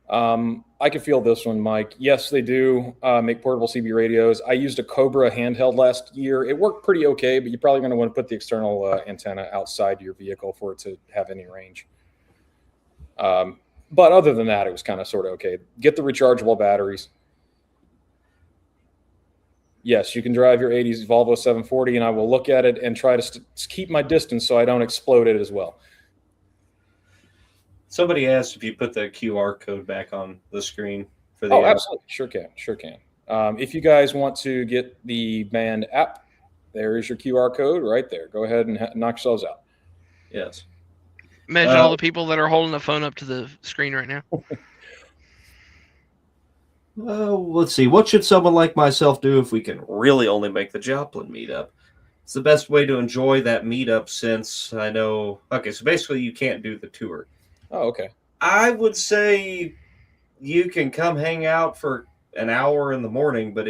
I can feel this one, Mike. Yes, they do make portable CB radios. I used a Cobra handheld last year. It worked pretty okay, but you're probably going to want to put the external antenna outside your vehicle for it to have any range. But other than that, it was kind of sort of okay. Get the rechargeable batteries. Yes, you can drive your 80s Volvo 740, and I will look at it and try to keep my distance so I don't explode it as well. Somebody asked if you put the QR code back on the screen for the. Oh, absolutely. Sure can. If you guys want to get the band app, there is your QR code right there. Go ahead and knock yourselves out. Yes. Imagine all the people that are holding the phone up to the screen right now. Let's see. What should someone like myself do if we can really only make the Joplin meetup? it's the best way to enjoy that meetup since I know. Okay, so basically you can't do the tour. Oh, okay. I would say you can come hang out for an hour in the morning, but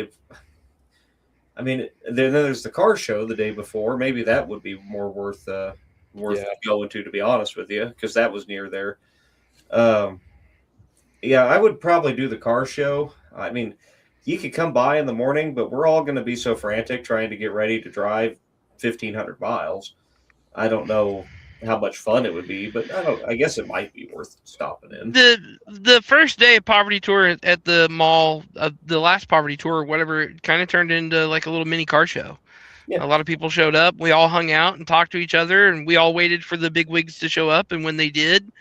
then there's the car show the day before. Maybe that would be more worth going to be honest with you, because that was near there. Yeah, I would probably do the car show. I mean, you could come by in the morning, but we're all going to be so frantic trying to get ready to drive 1,500 miles. I don't know how much fun it would be, but I guess it might be worth stopping in. The first day of Poverty Tour at the mall, the last Poverty Tour or whatever, it kind of turned into like a little mini car show. Yeah. A lot of people showed up. We all hung out and talked to each other, and we all waited for the big wigs to show up. And when they did,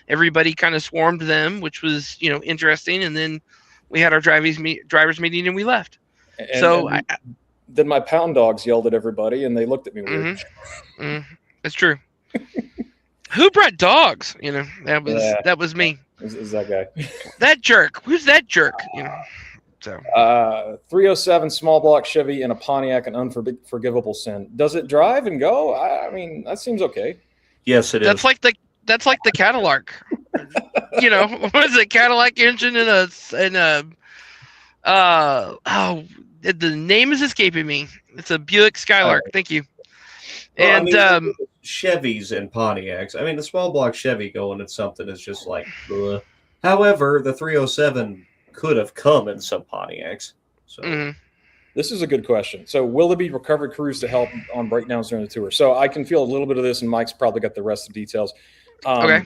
everybody kind of swarmed them, which was, interesting. And then we had our drivers meeting and we left. Then my pound dogs yelled at everybody and they looked at me weird. That's true. Who brought dogs? That was me. Is that guy? That jerk. Who's that jerk? So 307 small block Chevy in a Pontiac, an unforgivable sin. Does it drive and go? I mean, that seems okay. Yes, it is. That's like the Cadillac. What is it? Cadillac engine the name is escaping me. It's a Buick Skylark. Thank you. Well, Chevys and Pontiacs. I mean, the small block Chevy going at something is just like, ugh. However, the 307 could have come in some Pontiacs. So This is a good question. So will there be recovery crews to help on breakdowns during the tour? So I can feel a little bit of this, and Mike's probably got the rest of the details. Okay.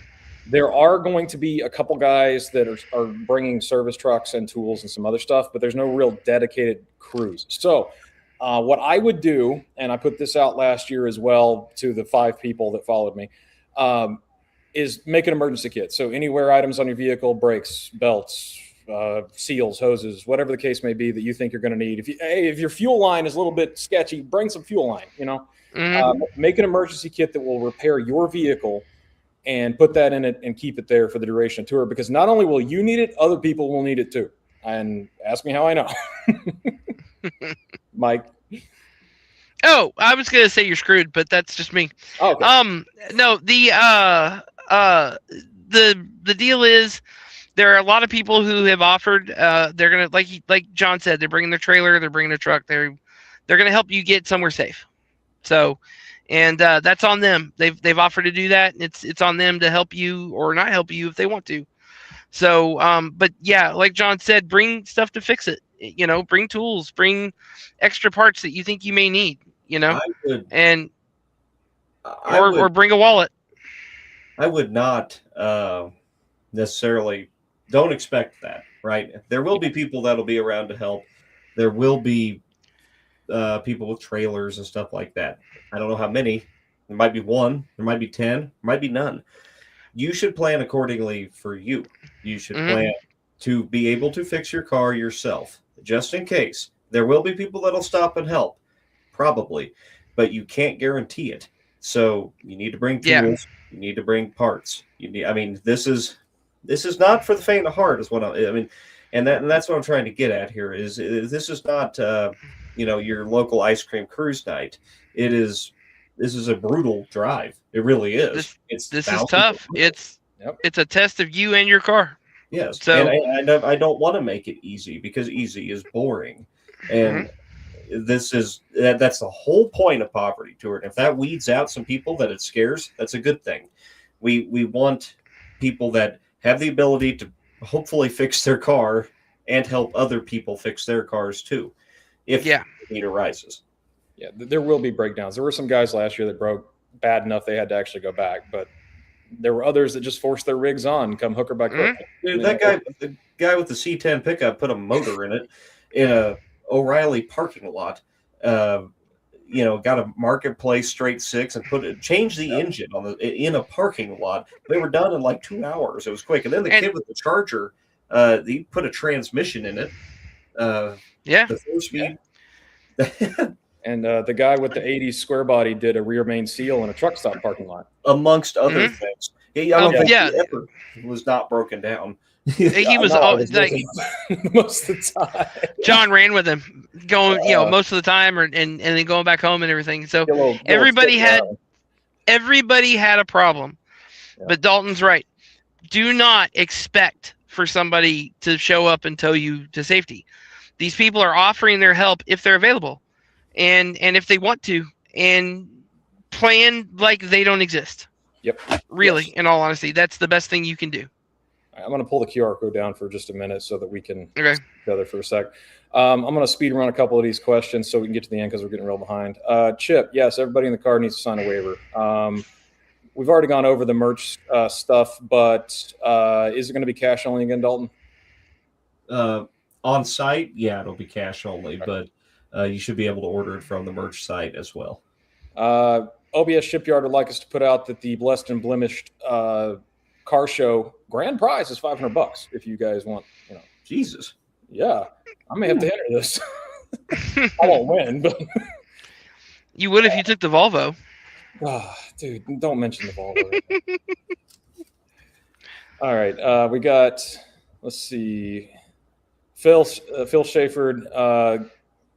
There are going to be a couple guys that are bringing service trucks and tools and some other stuff, but there's no real dedicated crews. So what I would do, and I put this out last year as well to the 5 people that followed me, is make an emergency kit. So any wear items on your vehicle, brakes, belts, seals, hoses, whatever the case may be that you think you're going to need. If your fuel line is a little bit sketchy, bring some fuel line. Make an emergency kit that will repair your vehicle and put that in it and keep it there for the duration of the tour, because not only will you need it, other people will need it too. And ask me how I know. Mike. Oh, I was gonna say you're screwed, but that's just me. Oh, okay. No, the deal is there are a lot of people who have offered. They're gonna, like John said, they're bringing their trailer, they're bringing a truck. They're gonna help you get somewhere safe. So, and that's on them. They've offered to do that. It's on them to help you or not help you if they want to. So, but yeah, like John said, bring stuff to fix it. Bring tools, bring extra parts that you think you may need. Or bring a wallet. I would not necessarily. Don't expect that, right? There will be people that'll be around to help. There will be people with trailers and stuff like that. I don't know how many. There might be 1. There might be 10. There might be none. You should plan accordingly for you. You should plan to be able to fix your car yourself, just in case. There will be people that'll stop and help, probably, but you can't guarantee it. So you need to bring tools. Yeah. You need to bring parts. This is not for the faint of heart, is what I mean, and that's what I'm trying to get at here. Is this is not your local ice cream cruise night. This is a brutal drive. It really is. This is tough. It's a test of you and your car. Yes. So and I don't want to make it easy, because easy is boring, and that's the whole point of Poverty Tour. And if that weeds out some people that it scares, that's a good thing. We want people that have the ability to hopefully fix their car and help other people fix their cars too, if the need arises. Yeah, there will be breakdowns. There were some guys last year that broke bad enough they had to actually go back, but there were others that just forced their rigs on and come hooker by crook. Dude, the guy with the C10 pickup put a motor in it in a O'Reilly parking lot. Got a Marketplace straight 6 and changed the engine in a parking lot. They were done in like 2 hours. It was quick. And then the kid with the Charger, he put a transmission in it. The 4-speed. And the guy with the 80s square body did a rear main seal in a truck stop parking lot. Amongst other things. I don't think yeah. he ever was not broken down. He was No, I was like most of the time. John ran with him, going most of the time, and then going back home and everything. So everybody had a problem, but Dalton's right. Do not expect for somebody to show up and tow you to safety. These people are offering their help if they're available, and if they want to, and plan like they don't exist. Yep. Really, Yes. in all honesty, that's the best thing you can do. I'm going to pull the QR code down for just a minute so that we can Okay. see each other for a sec. I'm going to speed run a couple of these questions so we can get to the end because we're getting real behind. Chip, yes, everybody in the car needs to sign a waiver. We've already gone over the merch stuff, but is it going to be cash only again, Dalton? On site, yeah, it'll be cash only, but you should be able to order it from the merch site as well. OBS Shipyard would like us to put out that the Blessed and Blemished car show grand prize is $500 if you guys want, Jesus. Yeah, I may have to enter this. I won't win, but You would if you took the Volvo. Dude, don't mention the Volvo. All right, we got. Let's see. Phil Schaefer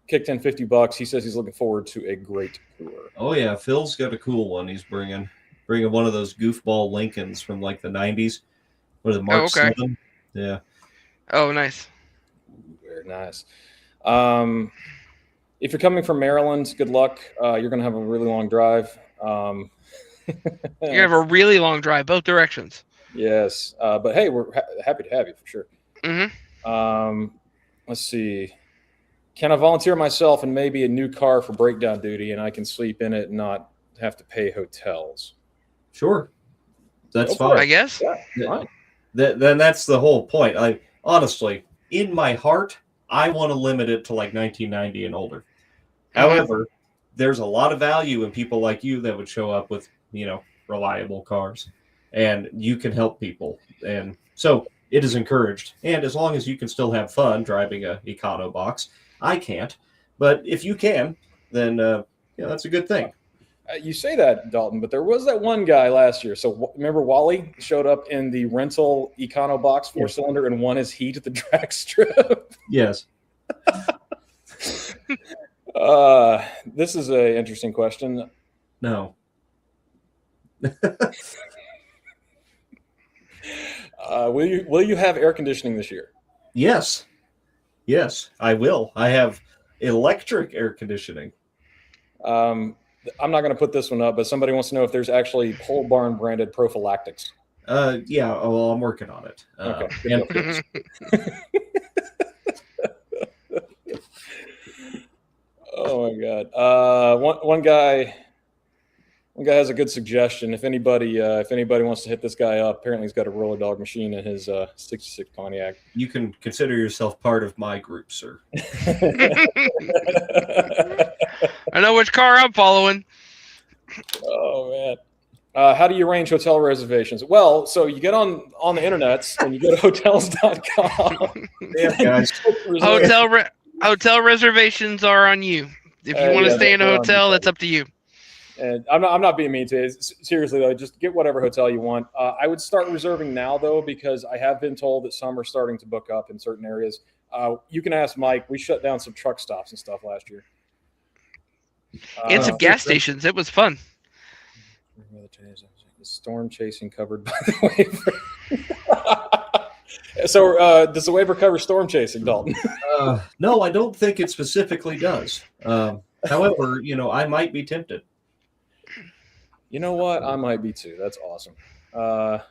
kicked in $50. He says he's looking forward to a great tour. Oh yeah, Phil's got a cool one. He's bringing one of those goofball Lincolns from like the 90s. What are the Mark 7? Yeah. Oh, nice. Very nice. If you're coming from Maryland, good luck. You're going to have a really long drive. You have a really long drive, both directions. Yes. But hey, we're happy to have you for sure. Mm-hmm. Let's see. Can I volunteer myself and maybe a new car for breakdown duty and I can sleep in it and not have to pay hotels? Sure. That's fine. I guess. Yeah, fine. Then that's the whole point. Honestly, in my heart, I want to limit it to like 1990 and older. However, there's a lot of value in people like you that would show up with, reliable cars, and you can help people. And so it is encouraged. And as long as you can still have fun driving a Econo box, I can't. But if you can, then that's a good thing. You say that, Dalton, but there was that one guy last year. So remember Wally showed up in the rental Econo box 4-cylinder and won his heat at the drag strip? Yes. This is an interesting question. No. Will you have air conditioning this year? Yes, I will. I have electric air conditioning. I'm not going to put this one up, but somebody wants to know if there's actually Pole Barn branded prophylactics. Yeah. Well, I'm working on it. Okay. Oh my God. One guy has a good suggestion. If anybody wants to hit this guy up, apparently he's got a roller dog machine in his 66 Pontiac. You can consider yourself part of my group, sir. I know which car I'm following. Oh man. How do you arrange hotel reservations? Well, so you get on the internet and you go to hotels.com. Yeah, guys. Hotel reservations are on you. If you want to stay in a hotel, it's up to you. And I'm not being mean to you. Seriously though, just get whatever hotel you want. I would start reserving now though, because I have been told that some are starting to book up in certain areas. You can ask Mike. We shut down some truck stops and stuff last year. And some gas stations. It was fun. Storm chasing covered by the waiver. So does the waiver cover storm chasing, Dalton? No, I don't think it specifically does. However, I might be tempted. You know what? I might be too. That's awesome. All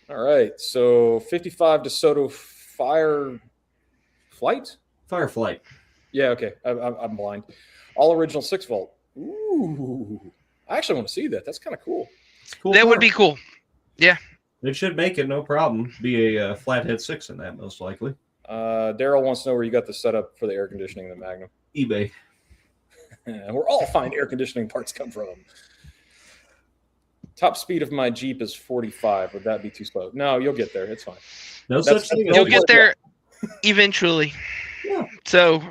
right. So 55 DeSoto Fireflight. Yeah. Okay. I'm blind. All original 6-volt. Ooh. I actually want to see that. That's kind of cool. Cool that car. Would be cool. Yeah. It should make it no problem. Be a flathead 6 in that, most likely. Daryl wants to know where you got the setup for the air conditioning in the Magnum. eBay. And where all fine air conditioning parts come from. Top speed of my Jeep is 45. Would that be too slow? No, you'll get there. It's fine. No such thing. You'll get there eventually. Yeah. So,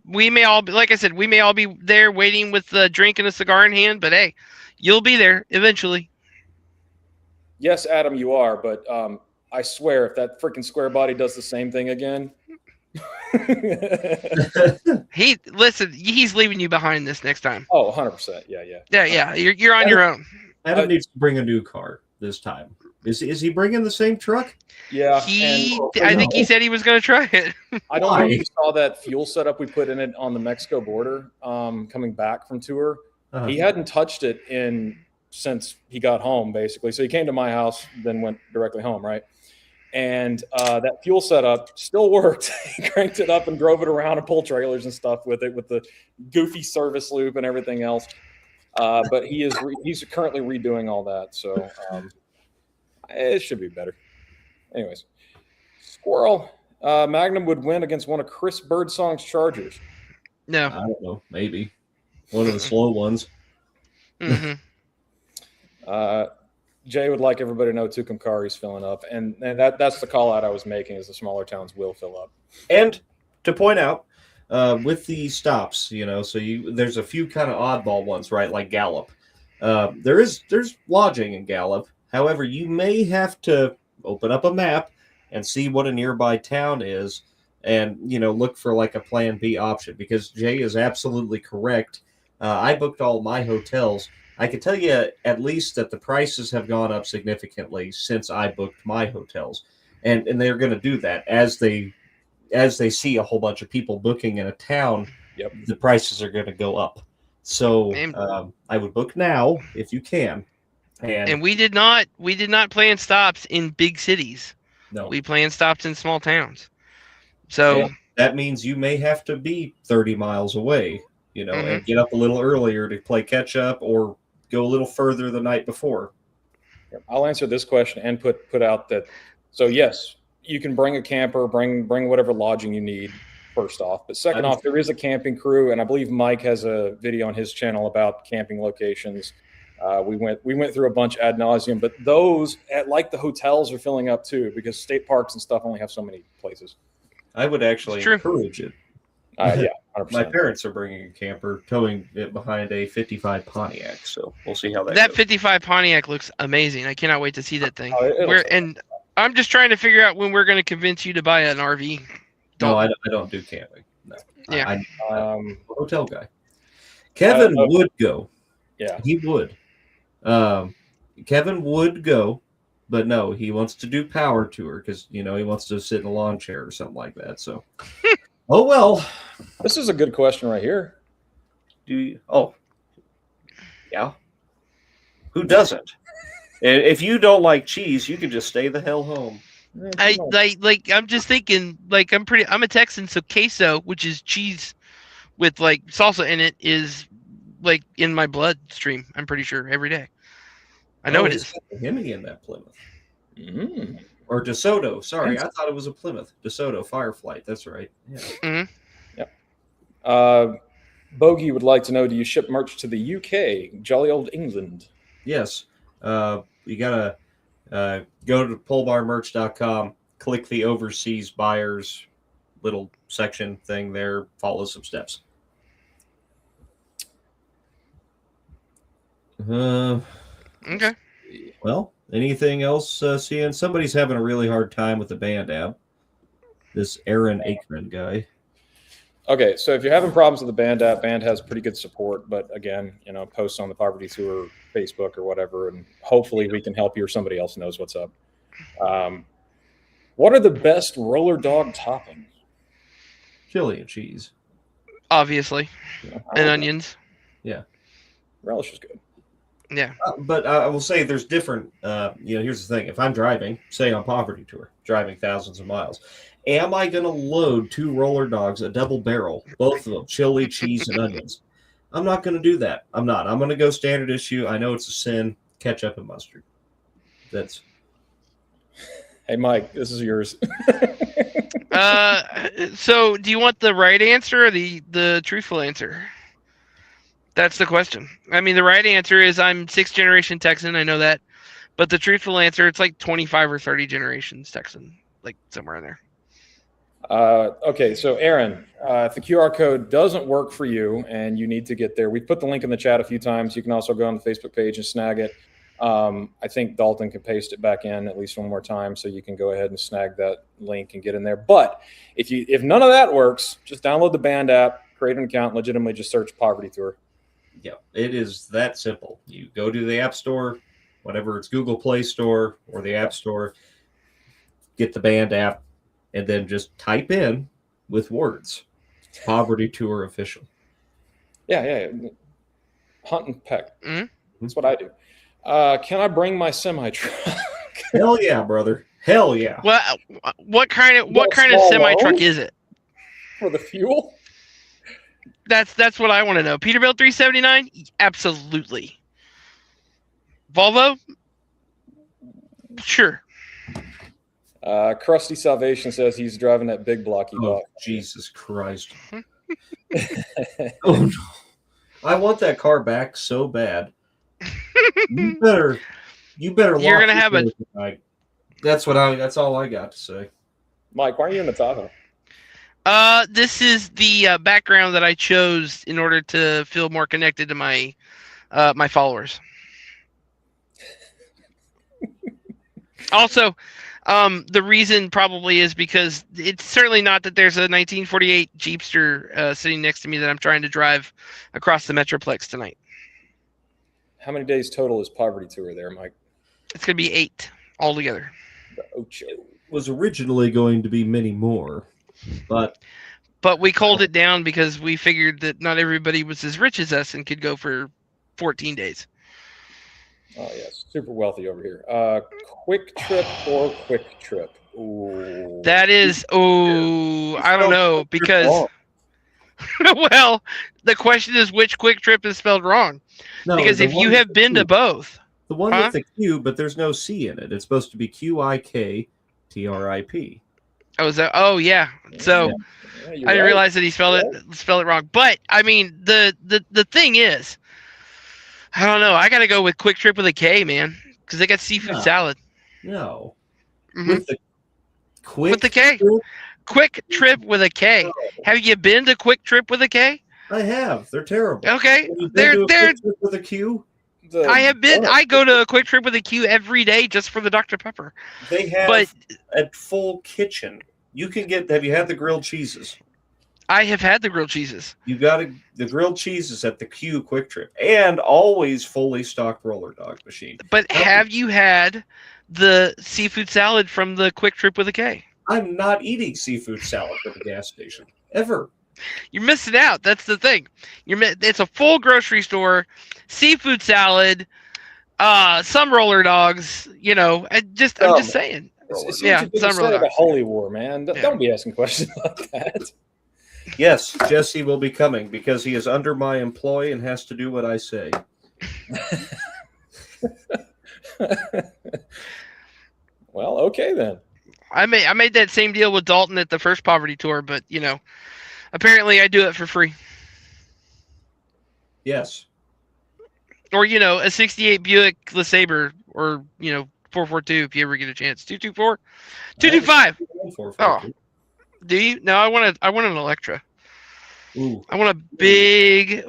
we may all be, like I said, we may all be there waiting with a drink and a cigar in hand, but hey, you'll be there eventually. Yes, Adam, you are, but I swear if that freaking square body does the same thing again. He's leaving you behind this next time. Oh, 100%. Yeah. Yeah. You're on your own. Adam needs to bring a new car this time. Is he bringing the same truck? Yeah. I think he said he was going to try it. I don't know if you saw that fuel setup we put in it on the Mexico border coming back from tour. Uh-huh. He hadn't touched it since he got home, basically. So he came to my house, then went directly home, right? And that fuel setup still worked. He cranked it up and drove it around and pulled trailers and stuff with it, with the goofy service loop and everything else. But he's currently redoing all that, so it should be better. Anyways, Squirrel, Magnum would win against one of Chris Birdsong's Chargers. No, I don't know. Maybe one of the slow ones. Mm-hmm. Jay would like everybody to know Tucumcari's filling up, and that's the call out I was making, is the smaller towns will fill up. And to point out, with the stops, so there's a few kind of oddball ones, right? Like Gallup. There's lodging in Gallup. However, you may have to open up a map and see what a nearby town is, and look for like a plan B option, because Jay is absolutely correct. I booked all my hotels. I can tell you at least that the prices have gone up significantly since I booked my hotels, and they're going to do that as they see a whole bunch of people booking in a town. Yep. The prices are going to go up. So I would book now if you can. And we did not plan stops in big cities. No, we planned stops in small towns. So that means you may have to be 30 miles away, and get up a little earlier to play catch up, or go a little further the night before. I'll answer this question and put out that. So yes, you can bring a camper, bring whatever lodging you need. First off, but second off, there is a camping crew, and I believe Mike has a video on his channel about camping locations. We went through a bunch ad nauseum, but those, like the hotels, are filling up too, because state parks and stuff only have so many places. I would actually encourage it. Yeah, 100%. My parents are bringing a camper, towing it behind a 55 Pontiac, so we'll see how that goes. 55 Pontiac looks amazing. I cannot wait to see that thing. And I'm just trying to figure out when we're going to convince you to buy an RV. No, I don't do camping. No. Yeah. I'm a hotel guy. Kevin would go. Yeah. He would. Kevin would go, but no, he wants to do power tour because, he wants to sit in a lawn chair or something like that. So, oh, well. This is a good question right here. Yeah. Who doesn't? And if you don't like cheese, you can just stay the hell home. I'm just thinking, I'm a Texan, so queso, which is cheese with like salsa in it, is like in my bloodstream. I'm pretty sure every day. I know it is. Hemi in that Plymouth. Or DeSoto. Sorry, I thought it was a Plymouth. DeSoto Fireflight. That's right. Yeah. Mm-hmm. Yep. Bogey would like to know: do you ship merch to the UK, jolly old England? Yes. You gotta go to polebarmerch.com, click the overseas buyers little section thing there, follow some steps. Okay. Well, anything else, seeing? Somebody's having a really hard time with the band app. This Aaron Aikman guy. Okay, so if you're having problems with the band app, band has pretty good support, but again, post on the Poverty Tour Facebook or whatever, and hopefully we can help you or somebody else knows what's up. What are the best roller dog toppings? Chili and cheese. Obviously. And onions. Yeah. Relish is good. Yeah. But I will say there's different, here's the thing. If I'm driving, say on Poverty Tour, driving thousands of miles, am I going to load 2 roller dogs, a double barrel, both of them, chili, cheese, and onions? I'm not going to do that. I'm not. I'm going to go standard issue. I know it's a sin. Ketchup and mustard. That's. Hey, Mike, this is yours. So do you want the right answer or the truthful answer? That's the question. I mean, the right answer is I'm 6th generation Texan. I know that. But the truthful answer, it's like 25 or 30 generations Texan, like somewhere in there. Okay, so Aaron, if the QR code doesn't work for you and you need to get there, we put the link in the chat a few times. You can also go on the Facebook page and snag it. I think Dalton can paste it back in at least one more time, so you can go ahead and snag that link and get in there. But if none of that works, just download the band app, create an account, legitimately just search Poverty Tour. Yeah, it is that simple. You go to the App Store, whatever it's Google Play Store or the App Store, get the band app, and then just type in with words Poverty Tour Official. Yeah. Hunt and peck. Mhm. That's what I do. Can I bring my semi truck? Hell yeah, brother. Hell yeah. Well, what kind of small semi truck loan? is it? For the fuel? That's what I want to know. Peterbilt 379? Absolutely. Volvo? Sure. Krusty Salvation says he's driving that big blocky Oh, dog. Jesus Christ. Oh, no. I want that car back so bad. You better You're lock gonna have it tonight. That's all I got to say. Mike, why are you in the Tahoe? This is the background that I chose in order to feel more connected to my my followers. Also, the reason probably is because it's certainly not that there's a 1948 Jeepster sitting next to me that I'm trying to drive across the Metroplex tonight. How many days total is Poverty Tour there, Mike? It's going to be 8 altogether. The Ocho. Was originally going to be many more, but we culled it down because we figured that not everybody was as rich as us and could go for 14 days. Oh, yes. Super wealthy over here. Quick Trip or Quick Trip? Ooh. That is, I don't know, because, well, the question is which Quick Trip is spelled wrong. no, Because the if you one have with been the to Q- both, the one Huh? with the Q, but there's no C in it. It's supposed to be QIKTRIP. oh yeah. So Yeah, you're I didn't right. realize that he spelled it wrong. But I mean, the thing is, I don't know. I got to go with Quick Trip with a K, man, because they got seafood No. salad. No. Mhm. With the quick With the K. Trip, Quick Trip with a K. Have you been to Quick Trip with a K? I have. They're terrible. Okay, Have you been to a they're. Quick Trip with a Q? I have been. I go to a Quick Trip with a Q every day just for the Dr Pepper. They have But a full kitchen. You can get. Have you had the grilled cheeses? I have had the grilled cheeses. You got the grilled cheeses at the Q Quick Trip, and always fully stocked roller dog machine. But have you had the seafood salad from the Quick Trip with a K? I'm not eating seafood salad at the gas station ever. You're missing out. That's the thing. It's a full grocery store, seafood salad, some roller dogs. You know, I'm just saying. It seems Yeah, to be some the roller set of a dogs. holy war, man. Yeah. Don't be asking questions like that. Yes, Jesse will be coming because he is under my employ and has to do what I say. Well, okay then. I made that same deal with Dalton at the first Poverty Tour, but you know, apparently I do it for free. Yes. Or you know, a '68 Buick LeSabre, or you know, 442 if you ever get a chance. 224, 225. Oh, do you? No, I want an Electra. Ooh. I want a big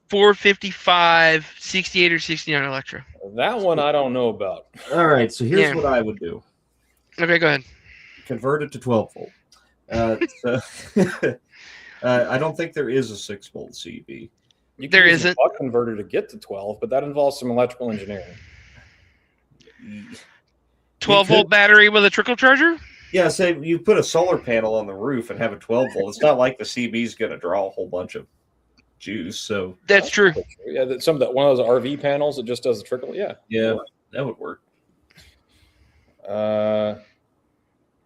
455 68 or 69 Electra. That one I don't know about. All right, so here's Yeah. what I would do. Okay, go ahead. Convert it to 12 volt. I don't think there is a 6 volt CB. You can There use a isn't. buck converter to get to 12, but that involves some electrical engineering. 12 volt battery with a trickle charger? Yeah, say you put a solar panel on the roof and have a 12 volt. It's not like the CB is going to draw a whole bunch of juice. So That's true. Yeah, one of those RV panels that just does the trickle. Yeah, that would work.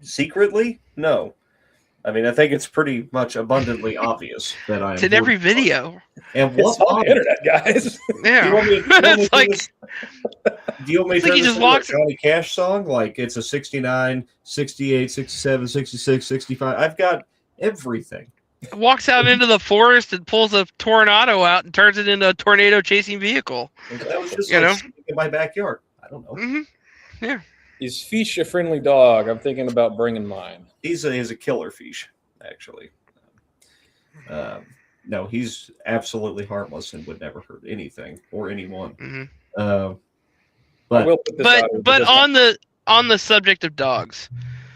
Secretly, no. I mean, I think it's pretty much abundantly obvious that I'm. It's in every video. And it's on the internet, guys. Yeah. It's like. Do you want me to like he just walks. A Johnny Cash song? Like it's a 69, 68, 67, 66, 65. I've got everything. Walks out into the forest and pulls a tornado out and turns it into a tornado chasing vehicle. That was just in my backyard. I don't know. Mm-hmm. Yeah. Is Fish a friendly dog? I'm thinking about bringing mine. He's a killer fish, actually. No, he's absolutely harmless and would never hurt anything or anyone. Mm-hmm. I But will put this out But here on the subject of dogs,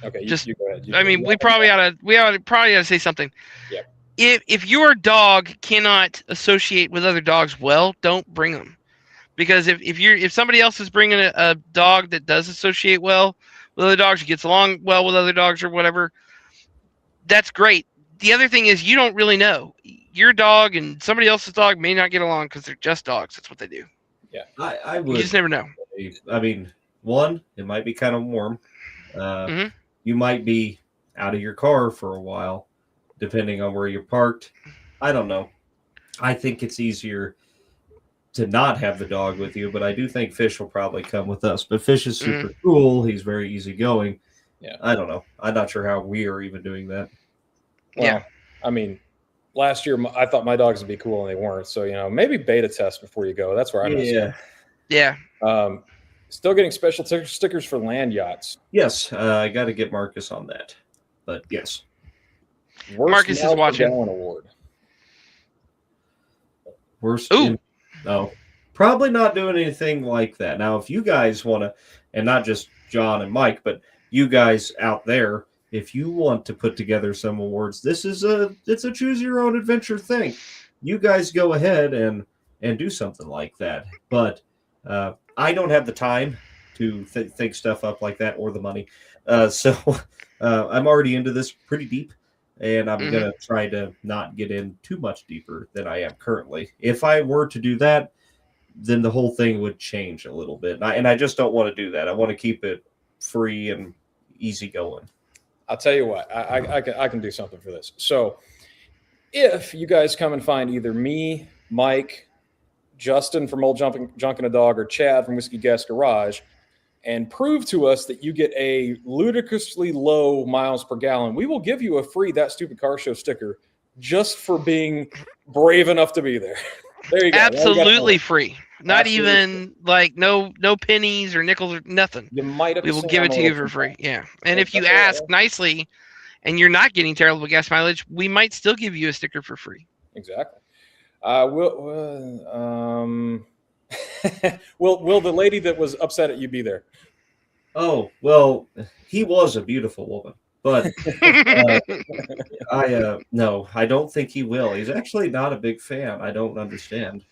okay, just- you go ahead. I mean, we probably ought to say something. Yep. If your dog cannot associate with other dogs well, don't bring them. Because if somebody else is bringing a dog that does associate well with other dogs, gets along well with other dogs or whatever, that's great. The other thing is you don't really know. Your dog and somebody else's dog may not get along because they're just dogs. That's what they do. I You would. just never know. I mean, one, it might be kind of warm. Mhm. You might be out of your car for a while, depending on where you're parked. I don't know. I think it's easier to not have the dog with you, but I do think Fish will probably come with us. But Fish is super cool. He's very easygoing. Yeah. I don't know. I'm not sure how we are even doing that. Well, Yeah. I mean, last year I thought my dogs would be cool and they weren't. So, maybe beta test before you go. That's where I'm Yeah. Yeah. Still getting special stickers for land yachts. Yes, I got to get Marcus on that. But yes. Worst Marcus is miles per watching. gallon award. Worst. Ooh. No, probably not doing anything like that. Now, if you guys want to, and not just John and Mike, but you guys out there, if you want to put together some awards, it's a choose your own adventure thing. You guys go ahead and do something like that. But I don't have the time to think stuff up like that or the money. So I'm already into this pretty deep. And I'm going to try to not get in too much deeper than I am currently. If I were to do that, then the whole thing would change a little bit. And I just don't want to do that. I want to keep it free and easy going. I'll tell you what, I can do something for this. So if you guys come and find either me, Mike, Justin from Old Junkin' a Dog, or Chad from Whiskey Gas Garage, and prove to us that you get a ludicrously low miles per gallon, we will give you a free That Stupid Car Show sticker just for being brave enough to be there. There you go. Absolutely free. Not Absolutely even like no pennies or nickels or nothing. You might have We will give it to you for free. Yeah. And Yeah, if you that's all right. ask nicely and you're not getting terrible gas mileage, we might still give you a sticker for free. Exactly. Will the lady that was upset at you be there? Oh, well, he was a beautiful woman. But no, I don't think he will. He's actually not a big fan. I don't understand.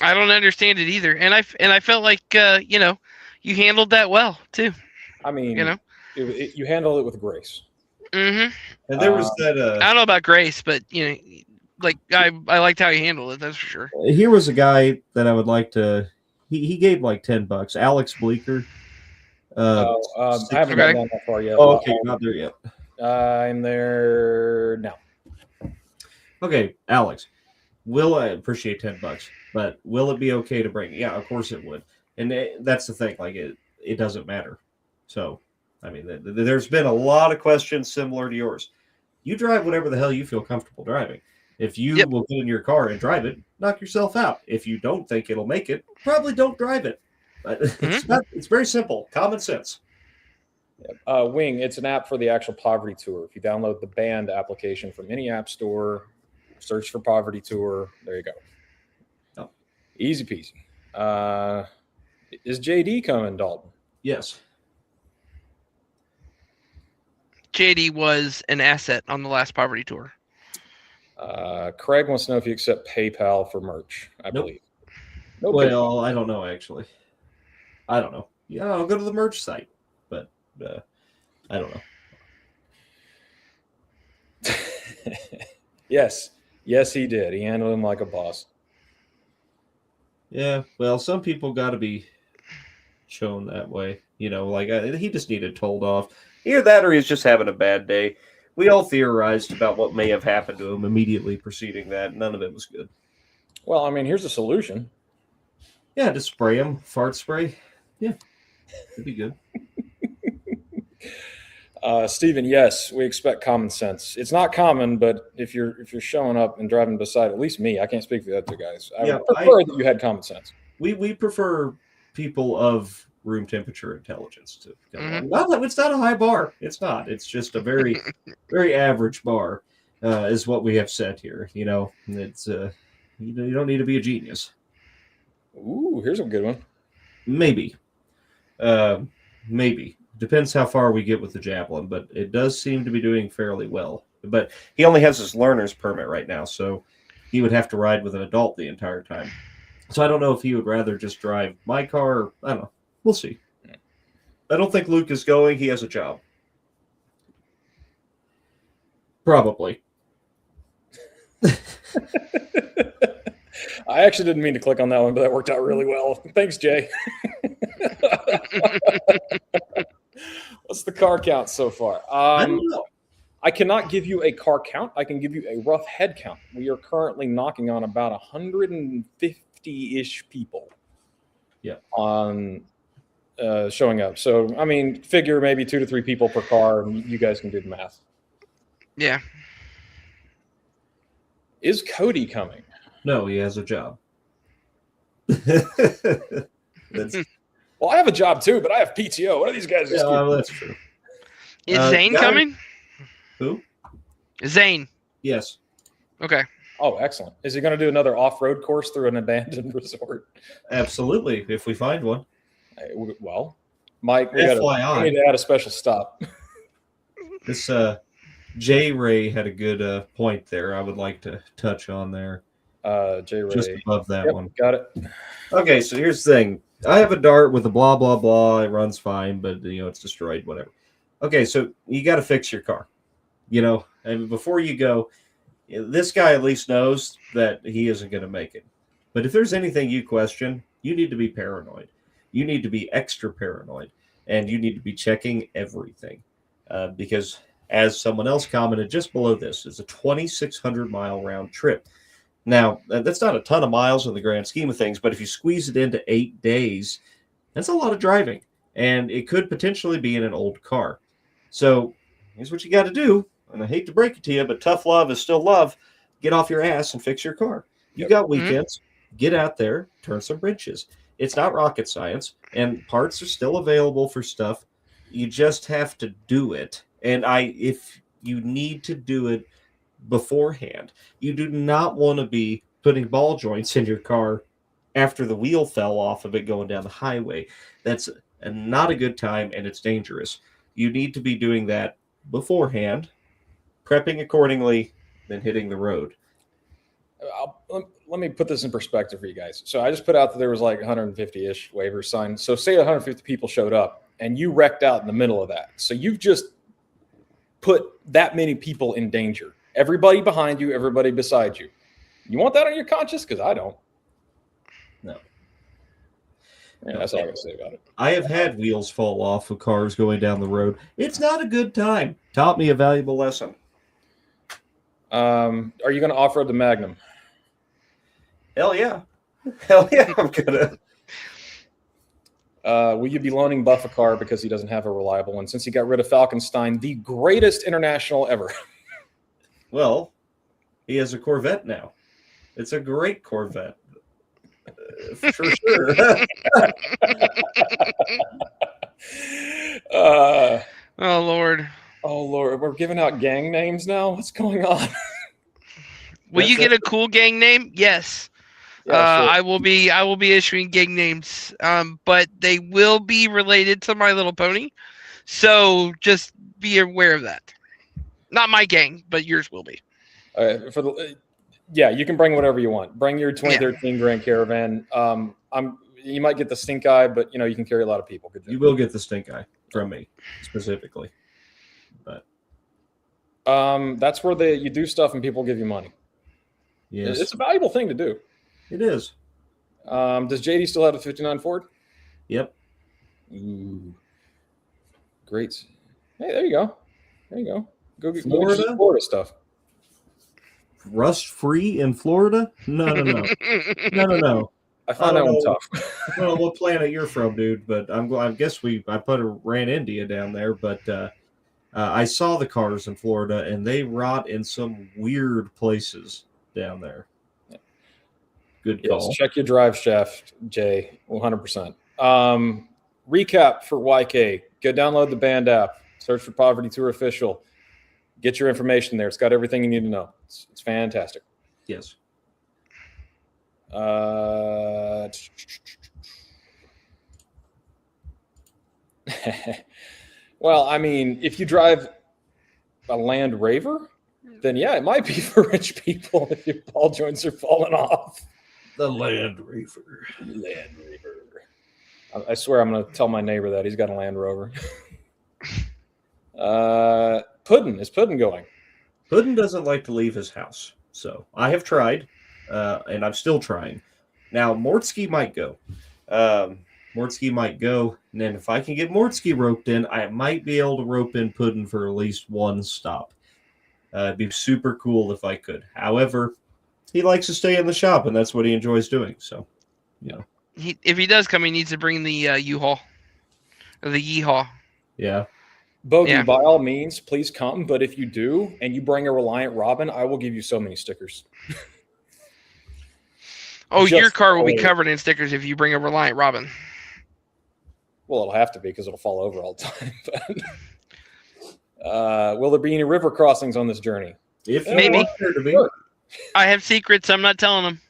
I don't understand it either. And I felt like you handled that well too. I mean, you handled it with grace. Mm-hmm. And there was that. I don't know about grace, but like I liked how you handled it. That's for sure. Here was a guy that I would like to. He gave like $10. Alex Bleeker. I haven't gotten that far yet. Oh, okay, not there yet. I'm there now. Okay, Alex. I appreciate $10, but will it be okay to bring? Yeah, of course it would. And that's the thing. Like it doesn't matter. So, I mean, there's been a lot of questions similar to yours. You drive whatever the hell you feel comfortable driving. If you will get in your car and drive it, knock yourself out. If you don't think it'll make it, probably don't drive it. It's very simple. Common sense. Wing, it's an app for the actual Poverty Tour. If you download the band application from any app store, search for Poverty Tour. There you go. Oh. Easy peasy. Is JD coming, Dalton? Yes. JD was an asset on the last Poverty Tour. Craig wants to know if you accept PayPal for merch, I believe. Nope. Well, I don't know, actually. I don't know. Yeah, I'll go to the merch site, but I don't know. Yes, he did. He handled him like a boss. Yeah, well, some people got to be shown that way. Like he just needed told off. Either that or he's just having a bad day. We all theorized about what may have happened to him immediately preceding that. None of it was good. Well, I mean, here's a solution. Yeah, just spray him. Fart spray. Yeah, it'd be good. Steven, yes, we expect common sense. It's not common, but if you're showing up and driving beside at least me, I can't speak for the other two guys. I would prefer that you had common sense. We prefer people of room temperature intelligence to come along. Well, it's not a high bar. It's not. It's just a very, very average bar, is what we have set here. It's you don't need to be a genius. Ooh, here's a good one. Maybe. Maybe. Depends how far we get with the Javelin, but it does seem to be doing fairly well. But he only has his learner's permit right now, so he would have to ride with an adult the entire time. So I don't know if he would rather just drive my car. Or, I don't know. We'll see. I don't think Luke is going. He has a job. Probably. I actually didn't mean to click on that one, but that worked out really well. Thanks, Jay. What's the car count so far? I don't know. I cannot give you a car count. I can give you a rough head count. We are currently knocking on about 150-ish people. Yeah. On showing up. So, I mean, figure maybe 2 to 3 people per car, and you guys can do the math. Yeah. Is Cody coming? No, he has a job. That's, Well, I have a job too, but I have PTO. What are these guys? yeah, well, that's true. Is Zane guy- coming? Who? Zane. Yes. Okay. Oh, excellent. Is he going to do another off-road course through an abandoned resort? Absolutely, if we find one. Well, Mike, we FYI. need to add a special stop. This J Ray had a good point there. I would like to touch on there. J Ray. Just above that Yep, one. got it. Okay, so here's the thing. I have a dart with a blah blah blah. It runs fine, but it's destroyed. Whatever. Okay, so you got to fix your car. And before you go, this guy at least knows that he isn't going to make it. But if there's anything you question, you need to be paranoid. You need to be extra paranoid, and you need to be checking everything, because as someone else commented just below this, it's a 2,600-mile round trip. Now, that's not a ton of miles in the grand scheme of things, but if you squeeze it into 8 days, that's a lot of driving, and it could potentially be in an old car. So here's what you got to do, and I hate to break it to you, but tough love is still love. Get off your ass and fix your car. You got weekends. Get out there, turn some wrenches. It's not rocket science, and parts are still available for stuff. You just have to do it. And if you need to do it beforehand, you do not want to be putting ball joints in your car after the wheel fell off of it going down the highway. That's not a good time, and it's dangerous. You need to be doing that beforehand, prepping accordingly, then hitting the road. Let me put this in perspective for you guys. So I just put out that there was like 150-ish waivers signed. So say 150 people showed up, and you wrecked out in the middle of that. So you've just put that many people in danger. Everybody behind you, everybody beside you. You want that on your conscience? Because I don't. No. Yeah, that's all I got to say about it. I have had wheels fall off of cars going down the road. It's not a good time. Taught me a valuable lesson. Are you going to off-road the Magnum? Hell yeah. Hell yeah, I'm gonna. Will you be loaning Buff a car because he doesn't have a reliable one since he got rid of Falkenstein, the greatest international ever? Well, he has a Corvette now. It's a great Corvette. For sure. Oh Lord. Oh Lord, we're giving out gang names now. What's going on? Will you get a cool gang name? Yes. Yeah, sure. I will be issuing gang names. But they will be related to My Little Pony. So just be aware of that. Not my gang, but yours will be. Yeah, you can bring whatever you want. Bring your 2013 Grand Caravan. You might get the stink eye, but you can carry a lot of people. Good job. You will get the stink eye from me specifically. But that's where you do stuff and people give you money. yes, It's a valuable thing to do. it is. Does JD still have a 59 Ford? Yep. Ooh, great. Hey, there you go. There you go. Go get Florida? some Florida stuff. Rust free in Florida? No. No. I found that one tough. I don't know what planet you're from, dude, but I guess I ran into you down there, but I saw the cars in Florida, and they rot in some weird places down there. Good call. Yes, check your drive shaft, Jay, 100%. Recap for YK. Go download the band app. Search for Poverty Tour Official. Get your information there. It's got everything you need to know. It's fantastic. Yes. Well, I mean, if you drive a Land Rover, then yeah, it might be for rich people if your ball joints are falling off. The Land Rover. Land Rover. I swear I'm going to tell my neighbor that he's got a Land Rover. Puddin'. Is Puddin' going? Puddin doesn't like to leave his house. So I have tried, and I'm still trying. Now, Mortsky might go. Mortsky might go. And then if I can get Mortsky roped in, I might be able to rope in Puddin for at least one stop. It'd be super cool if I could. However, he likes to stay in the shop, and that's what he enjoys doing. So, If he does come, he needs to bring the U-Haul. Or the Yeehaw. Yeah. Bogey, Yeah. by all means, please come. But if you do, and you bring a Reliant Robin, I will give you so many stickers. Oh, Just your car will be for- covered in stickers if you bring a Reliant Robin. Well, it'll have to be because it'll fall over all the time. But, will there be any river crossings on this journey? If you Maybe. want there to be. Sure. I have secrets. I'm not telling them.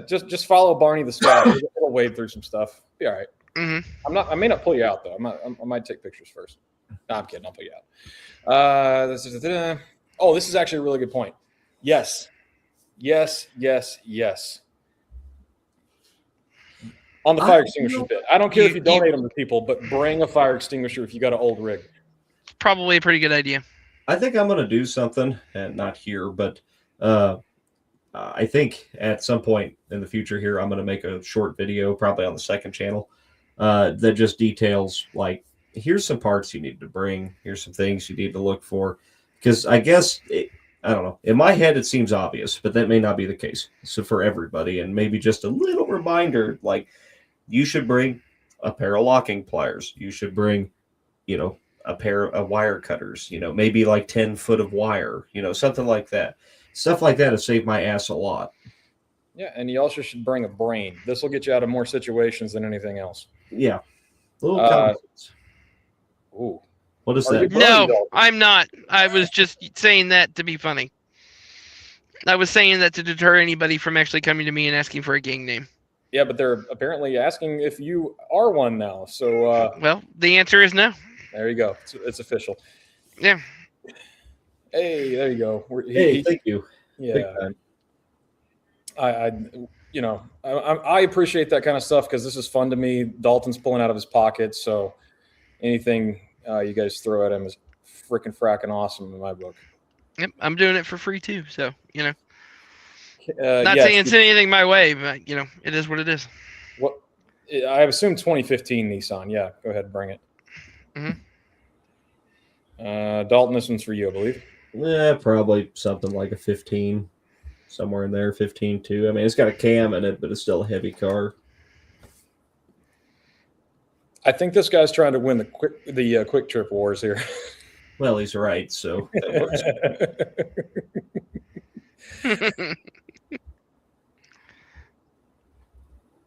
Just follow Barney the Scout. It'll wade through some stuff. Be all right. Mm-hmm. I may not pull you out though. I might take pictures first. No, I'm kidding. I'll pull you out. This is actually a really good point. Yes. On the fire extinguisher bit. I don't care if you donate them to people, but bring a fire extinguisher if you got an old rig. Probably a pretty good idea. I think I'm going to do something, and not here, but I think at some point in the future here, I'm going to make a short video, probably on the second channel, that just details, like, here's some parts you need to bring, here's some things you need to look for. Because I guess, I don't know, in my head it seems obvious, but that may not be the case. So for everybody, and maybe just a little reminder, like, you should bring a pair of locking pliers. You should bring, a pair of wire cutters, maybe like 10 foot of wire, something like that. Stuff like that has saved my ass a lot. Yeah, and you also should bring a brain. This will get you out of more situations than anything else. Yeah. Little comments. Ooh. What is Are you that? Dalton? No, I'm not. I was just saying that to be funny. I was saying that to deter anybody from actually coming to me and asking for a gang name. Yeah, but they're apparently asking if you are one now. So Well, the answer is no. there you go. It's official. Yeah. Hey, there you go. Hey, thank you. Big Yeah, time. I appreciate that kind of stuff because this is fun to me. Dalton's pulling out of his pocket, so anything you guys throw at him is freaking fracking awesome in my book. Yep, I'm doing it for free too. So, not Yes, saying send anything my way, but it is what it is. What I assume 2015 Nissan. Yeah, go ahead and bring it. Mhm. Dalton, this one's for you, I believe. Yeah, probably something like a 15, somewhere in there, 15 too. I mean, it's got a cam in it, but it's still a heavy car. I think this guy's trying to win the quick trip wars here. Well, he's right, so that works.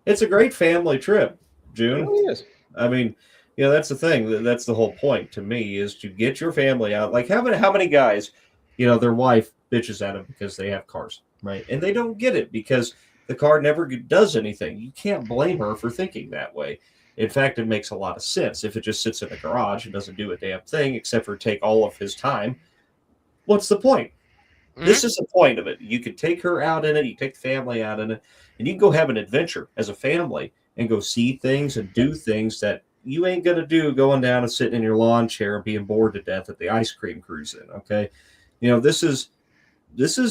It's a great family trip, June. It really is. I mean, that's the thing. That's the whole point to me, is to get your family out. Like, how many guys, their wife bitches at them because they have cars, right? And they don't get it because the car never does anything. You can't blame her for thinking that way. In fact, it makes a lot of sense. If it just sits in the garage and doesn't do a damn thing except for take all of his time, what's the point? This is the point of it. You can take her out in it, you take the family out in it, and you can go have an adventure as a family and go see things and do things that you ain't going to do going down and sitting in your lawn chair and being bored to death at the ice cream cruising, okay? This is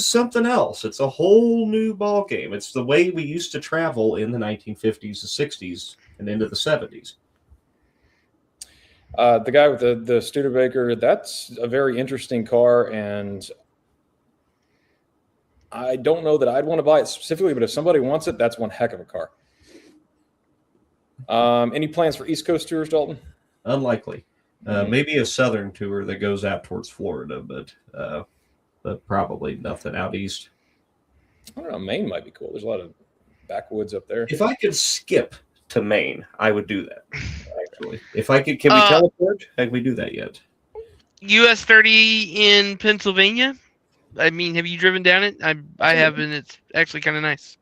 something else. It's a whole new ball game. It's the way we used to travel in the 1950s and 60s and into the 70s. The guy with the Studebaker, that's a very interesting car, and I don't know that I'd want to buy it specifically, but if somebody wants it, that's one heck of a car. Any plans for East Coast tours, Dalton? Unlikely. Maybe a southern tour that goes out towards Florida, but probably nothing out east. I don't know. Maine might be cool. There's a lot of backwoods up there. If I could skip to Maine, I would do that. Actually, if I could, can we teleport? Have we do that yet? US 30 in Pennsylvania. I mean, have you driven down it? I have, and it's actually kind of nice.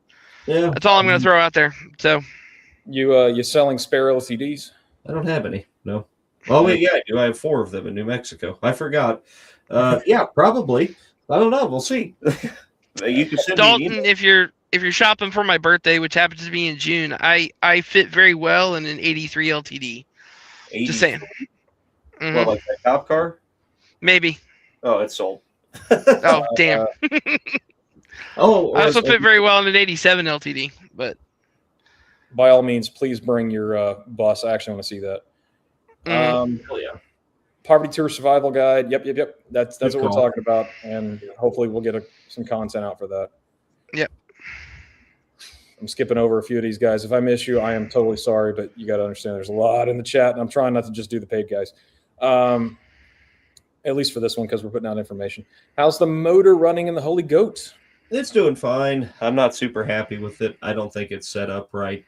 Yeah, That's all I'm going to throw out there. So You selling spare LCDs? I don't have any. No. Oh wait, yeah, I do. I have 4 of them in New Mexico. I forgot. Yeah, probably. I don't know. We'll see. You can send me an Dalton, email. if you're shopping for my birthday, which happens to be in June, I fit very well in an '83 LTD. Just saying. 83. Well, Hmm. like that cop car? Maybe. Oh, it's sold. Oh, damn. Oh, I also fit very well in an '87 LTD, but By all means, please bring your bus. I actually want to see that. mm, hell yeah. Poverty Tour Survival Guide. Yep. That's Good what we're call. talking about, and hopefully we'll get some content out for that. Yep. I'm skipping over a few of these guys. If I miss you, I am totally sorry, but you got to understand there's a lot in the chat, and I'm trying not to just do the paid guys. At least for this one, because we're putting out information. How's the motor running in the Holy Goat? It's doing fine. I'm not super happy with it. I don't think it's set up right.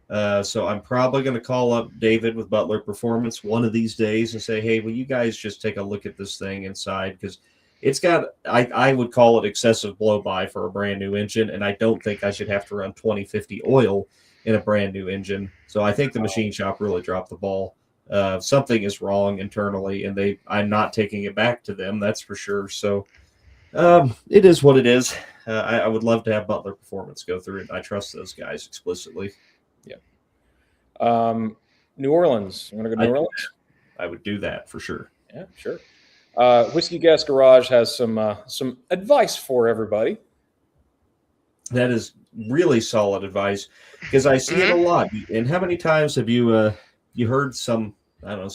So I'm probably going to call up David with Butler Performance one of these days and say, hey, will you guys just take a look at this thing inside? Because it's got, I would call it excessive blow-by for a brand new engine, and I don't think I should have to run 2050 oil in a brand new engine. So I think the machine shop really dropped the ball. Something is wrong internally, and I'm not taking it back to them, that's for sure. So it is what it is. I would love to have Butler Performance go through it. I trust those guys explicitly. New Orleans. You want to go to New Orleans? I would do that for sure. Yeah, sure. Whiskey Gas Garage has some advice for everybody. That is really solid advice because I see it a lot. And how many times have you heard some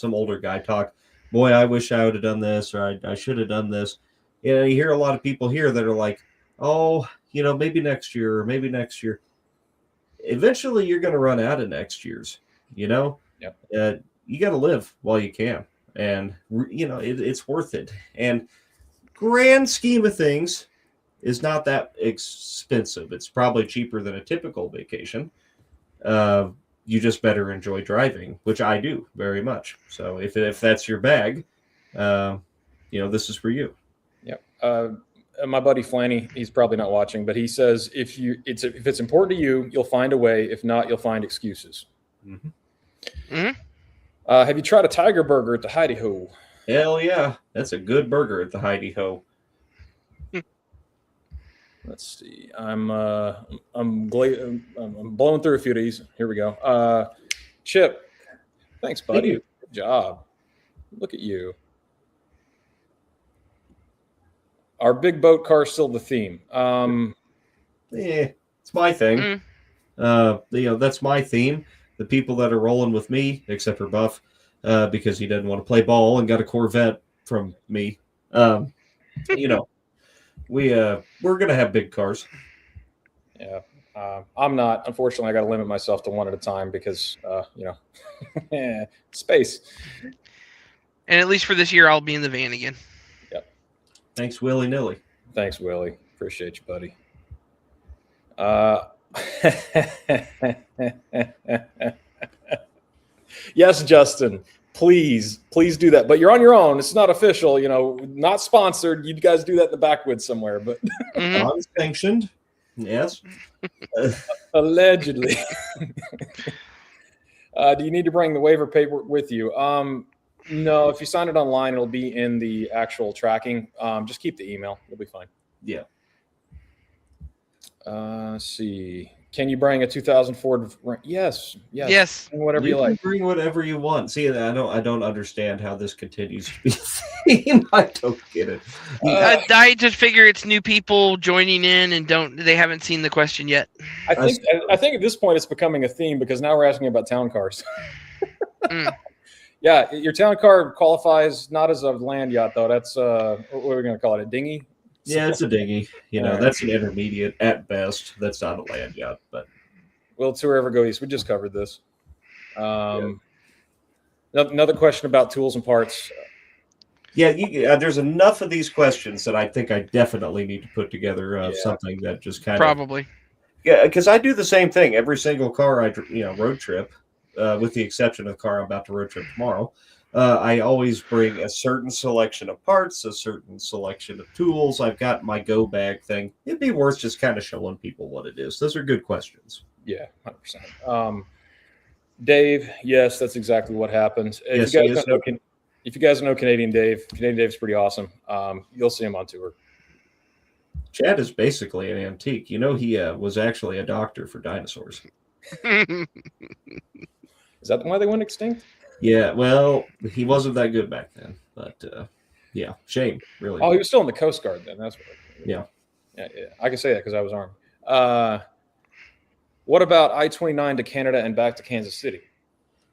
older guy talk? Boy, I wish I would have done this, or I should have done this. You hear a lot of people here that are like, oh, maybe next year, or maybe next year. Eventually, you're going to run out of next year's. Yep. You got to live while you can, and it's worth it. And grand scheme of things is not that expensive. It's probably cheaper than a typical vacation. You just better enjoy driving, which I do very much. So if that's your bag, this is for you. Yep. My buddy Flanny, he's probably not watching, but he says if it's important to you, you'll find a way. If not, you'll find excuses. Mm-hmm. Mm-hmm. Have you tried a Tiger Burger at the Heidi Ho? Hell yeah, that's a good burger at the Heidi Ho. Let's see. I'm blowing through a few of these. Here we go. Chip, thanks, buddy. Thank you. Good job. Look at you. Our big boat car is still the theme. It's my thing. That's my theme. The people that are rolling with me, except for Buff, because he doesn't want to play ball and got a Corvette from me. We're gonna have big cars. Yeah, I'm not. Unfortunately, I got to limit myself to one at a time because space. And at least for this year, I'll be in the van again. Thanks, Willy Nilly. Thanks, Willie. Appreciate you, buddy. Yes, Justin. Please do that. But you're on your own. It's not official. Not sponsored. You guys do that in the backwoods somewhere. But Non-sanctioned. Yes. Allegedly. Do you need to bring the waiver paper with you? No, if you sign it online, it'll be in the actual tracking. Just keep the email. It'll be fine. Yeah. Let's see. Can you bring a 2000 Ford? Yes. Whatever you like. Bring whatever you want. See, I don't understand how this continues to be a theme. I don't get it. I just figure it's new people joining in and they haven't seen the question yet. I think at this point it's becoming a theme because now we're asking about town cars. Yeah, your town car qualifies not as a land yacht though. That's what are we going to call it? A dinghy? Yeah, it's a dinghy. That's an intermediate at best. That's not a land yacht, but will tour ever go east? We just covered this. Another question about tools and parts. Yeah, there's enough of these questions that I think I definitely need to put together something that just kind of probably. Yeah, because I do the same thing every single car I road trip, with the exception of the car I'm about to road trip tomorrow. I always bring a certain selection of parts, a certain selection of tools. I've got my go bag thing. It'd be worth just kind of showing people what it is. Those are good questions. Yeah, 100%. Dave, yes, that's exactly what happened. Yes, he is. If you guys know Canadian Dave's pretty awesome. You'll see him on tour. Chad is basically an antique. You know, he was actually a doctor for dinosaurs. Is that why they went extinct? Yeah, well, he wasn't that good back then. But, yeah, shame, really. Oh, he was still in the Coast Guard then. That's what. Yeah. Yeah. I can say that because I was Army. What about I-29 to Canada and back to Kansas City?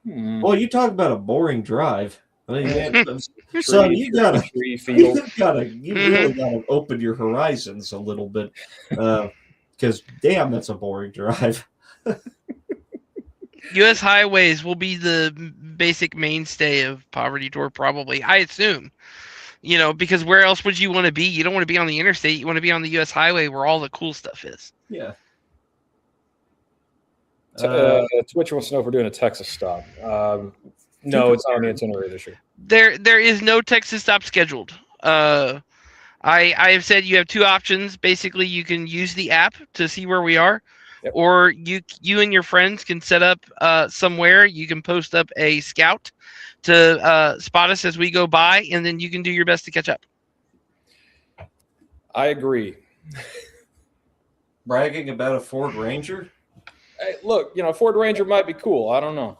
Well, you talk about a boring drive. I mean, man, son, you really gotta open your horizons a little bit, because damn, that's a boring drive. U.S. highways will be the basic mainstay of Poverty Tour, probably. I assume, because where else would you want to be? You don't want to be on the interstate. You want to be on the U.S. highway where all the cool stuff is. Yeah. Twitch wants to know if we're doing a Texas stop. No, it's not on the itinerary this year. There is no Texas stop scheduled. I have said you have two options. Basically, you can use the app to see where we are, yep. Or you and your friends can set up somewhere. You can post up a scout to spot us as we go by, and then you can do your best to catch up. I agree. Bragging about a Ford Ranger? Hey, look, Ford Ranger might be cool. I don't know.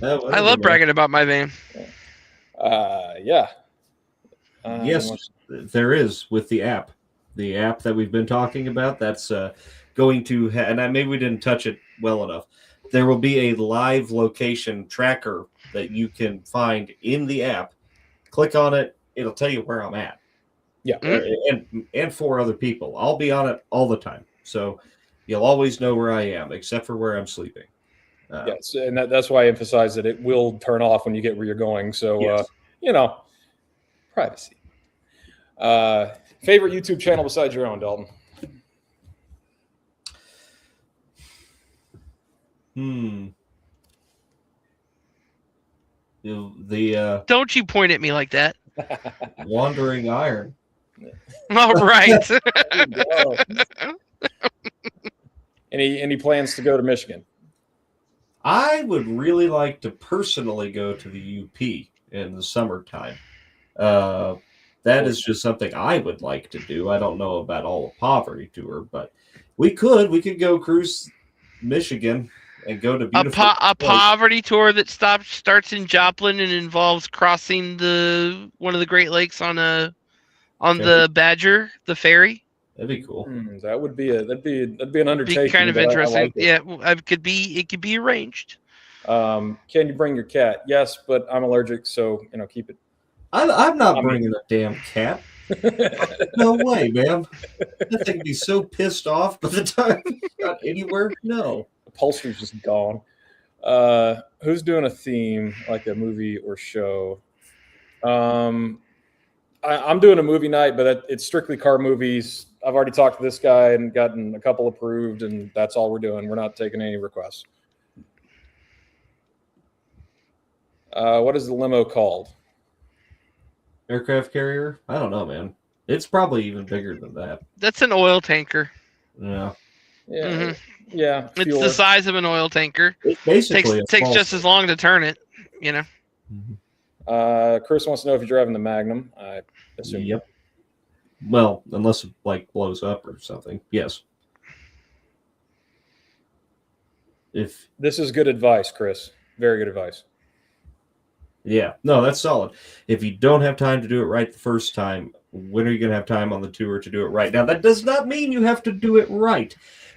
I love bragging about my van. Yeah. Yes, there is with the app. The app that we've been talking about, that's going to and maybe we didn't touch it well enough. There will be a live location tracker that you can find in the app. Click on it. It'll tell you where I'm at. Yeah. And 4 other people. I'll be on it all the time. So you'll always know where I am, except for where I'm sleeping. Yes, and that's why I emphasize that it will turn off when you get where you're going. So, yes. Privacy. Favorite YouTube channel besides your own, Dalton? Don't you point at me like that. Wandering Iron. All right. Any plans to go to Michigan? I would really like to personally go to the UP in the summertime. That is just something I would like to do. I don't know about all the Poverty Tour, but we could go cruise Michigan and go to beautiful a Poverty Tour that starts in Joplin and involves crossing one of the Great Lakes on the Badger, the ferry. That'd be cool. That would be that'd be an undertaking. Be kind of interesting. Like yeah, it could be arranged. Can you bring your cat? Yes, but I'm allergic, so keep it. I'm not bringing a damn cat. No way, man. That thing would be so pissed off by the time it got anywhere. No. The upholstery's just gone. Who's doing a theme, like a movie or show? I'm doing a movie night, but it's strictly car movies. I've already talked to this guy and gotten a couple approved, and that's all we're doing. We're not taking any requests. What is the limo called? Aircraft carrier? I don't know, man. It's probably even bigger than that. That's an oil tanker. Yeah. Yeah. Mm-hmm. Yeah. It's the size of an oil tanker. It basically takes just as long to turn it, Mm-hmm. Chris wants to know if you're driving the Magnum. I assume. Yep. Well, unless it blows up or something. Yes. This is good advice, Chris. Very good advice. Yeah. No, that's solid. If you don't have time to do it right the first time, when are you going to have time on the tour to do it right? Now, that does not mean you have to do it right.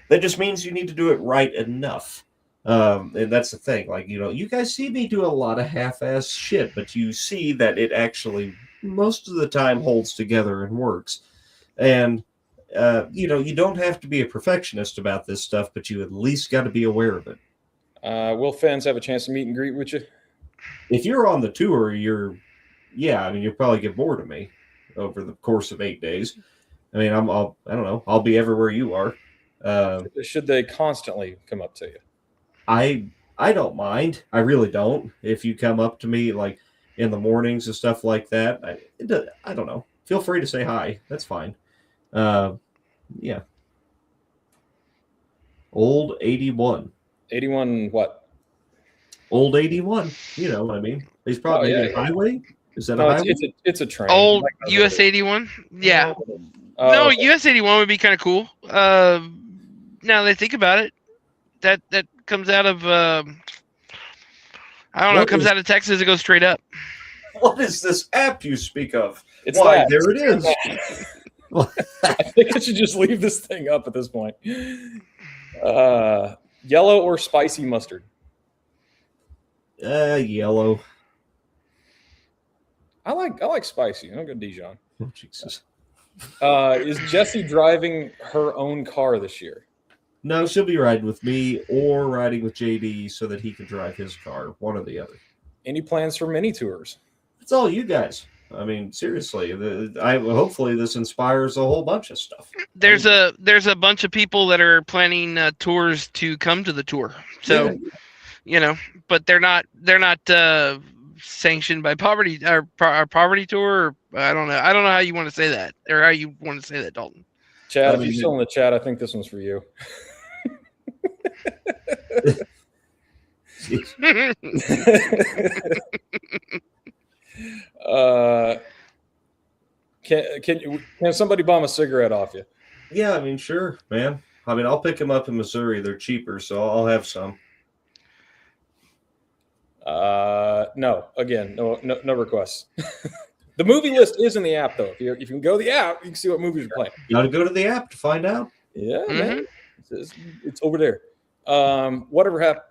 That just means you need to do it right enough. And that's the thing. Like, you guys see me do a lot of half-ass shit, but you see that it actually most of the time holds together and works. And, you don't have to be a perfectionist about this stuff, but you at least got to be aware of it. Will fans have a chance to meet and greet with you? If you're on the tour, you'll probably get bored of me over the course of 8 days. I mean, I don't know. I'll be everywhere you are. Should they constantly come up to you? I don't mind. I really don't. If you come up to me like in the mornings and stuff like that, I don't know. Feel free to say hi. That's fine. Yeah. Old 81. 81 what? Old 81. You know what I mean? He's probably Oh, yeah, maybe a highway. Is that No, a highway? it's a train. Old Mike knows what US it is. 81. Yeah. Oh, No, okay. US 81 would be kind of cool. Now that I think about it, that comes out of I don't know. It comes out of Texas. It goes straight up. What is this app you speak of? It's Why, that. there it is. I think I should just leave this thing up at this point. Yellow or spicy mustard? Yellow. I like spicy. I don't go Dijon. Oh, Jesus. Is Jessie driving her own car this year? No, she'll be riding with me or riding with JD so that he can drive his car, one or the other. Any plans for mini tours? It's all you guys. I mean, seriously. Hopefully this inspires a whole bunch of stuff. There's a bunch of people that are planning tours to come to the tour. So, but they're not sanctioned by poverty or poverty tour. Or, I don't know how you want to say that or how you want to say that, Dalton. Chad, if you're still in the chat, I think this one's for you. Can somebody bomb a cigarette off you? Yeah, I mean, sure, man. I mean, I'll pick them up in Missouri. They're cheaper, so I'll have some. No. Again, no requests. The movie list is in the app, though. If you can go to the app, you can see what movies are playing. You got to go to the app to find out. Yeah, man. It's over there. Whatever happened.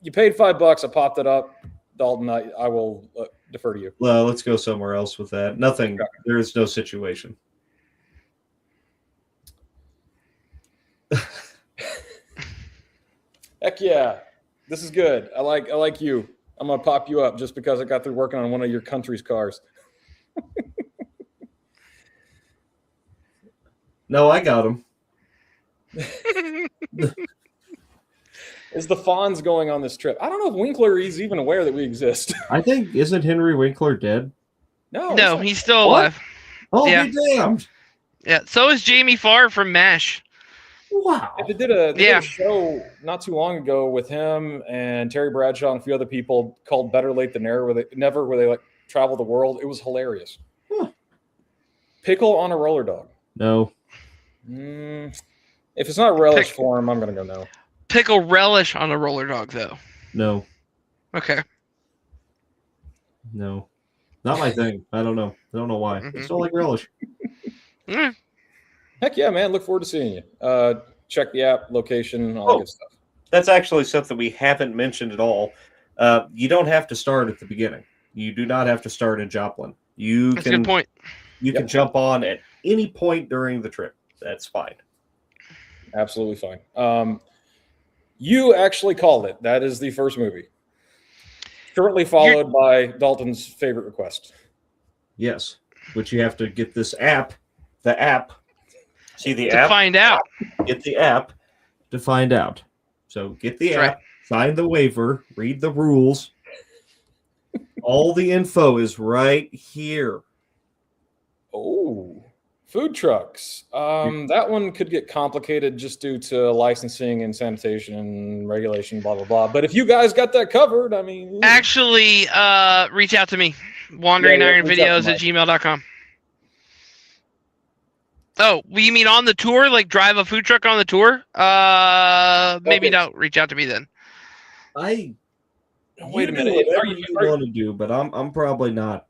You paid $5. I popped it up. Dalton, I will defer to you. Well, let's go somewhere else with that. Nothing. Okay. There is no situation. Heck yeah. This is good. I like you. I'm going to pop you up just because I got through working on one of your country's cars. No, I got him. Is the Fonz going on this trip? I don't know if Winkler is even aware that we exist. I think, isn't Henry Winkler dead? No, he's still alive. Oh, yeah. Be damned. Yeah, so is Jamie Farr from MASH. Wow. They did a show not too long ago with him and Terry Bradshaw and a few other people called Better Late Than Never, where they like travel the world. It was hilarious. Huh. Pickle on a roller dog. No. If it's not relish for him, I'm going to go no. Pickle relish on a roller dog, though. No. Okay. No. Not my thing. I don't know. I don't know why. I still like relish. Heck yeah, man. Look forward to seeing you. Check the app, location, all that good stuff. That's actually something we haven't mentioned at all. You don't have to start at the beginning. You do not have to start in Joplin. That's a good point. You can jump on at any point during the trip. That's fine. Absolutely fine. You actually called it. That is the first movie. Shortly followed by Dalton's favorite request. Yes, which you have to get this app. The app. See the to app? Find out. Get the app to find out. So get the app, sign the waiver, read the rules. All the info is right here. Oh, food trucks. That one could get complicated just due to licensing and sanitation and regulation, blah, blah, blah. But if you guys got that covered, I mean... Actually, reach out to me. WanderingIronVideos@gmail.com. Oh, you mean on the tour? Like drive a food truck on the tour? Maybe don't reach out to me then. Wait a minute. Whatever you want to do, but I'm probably not.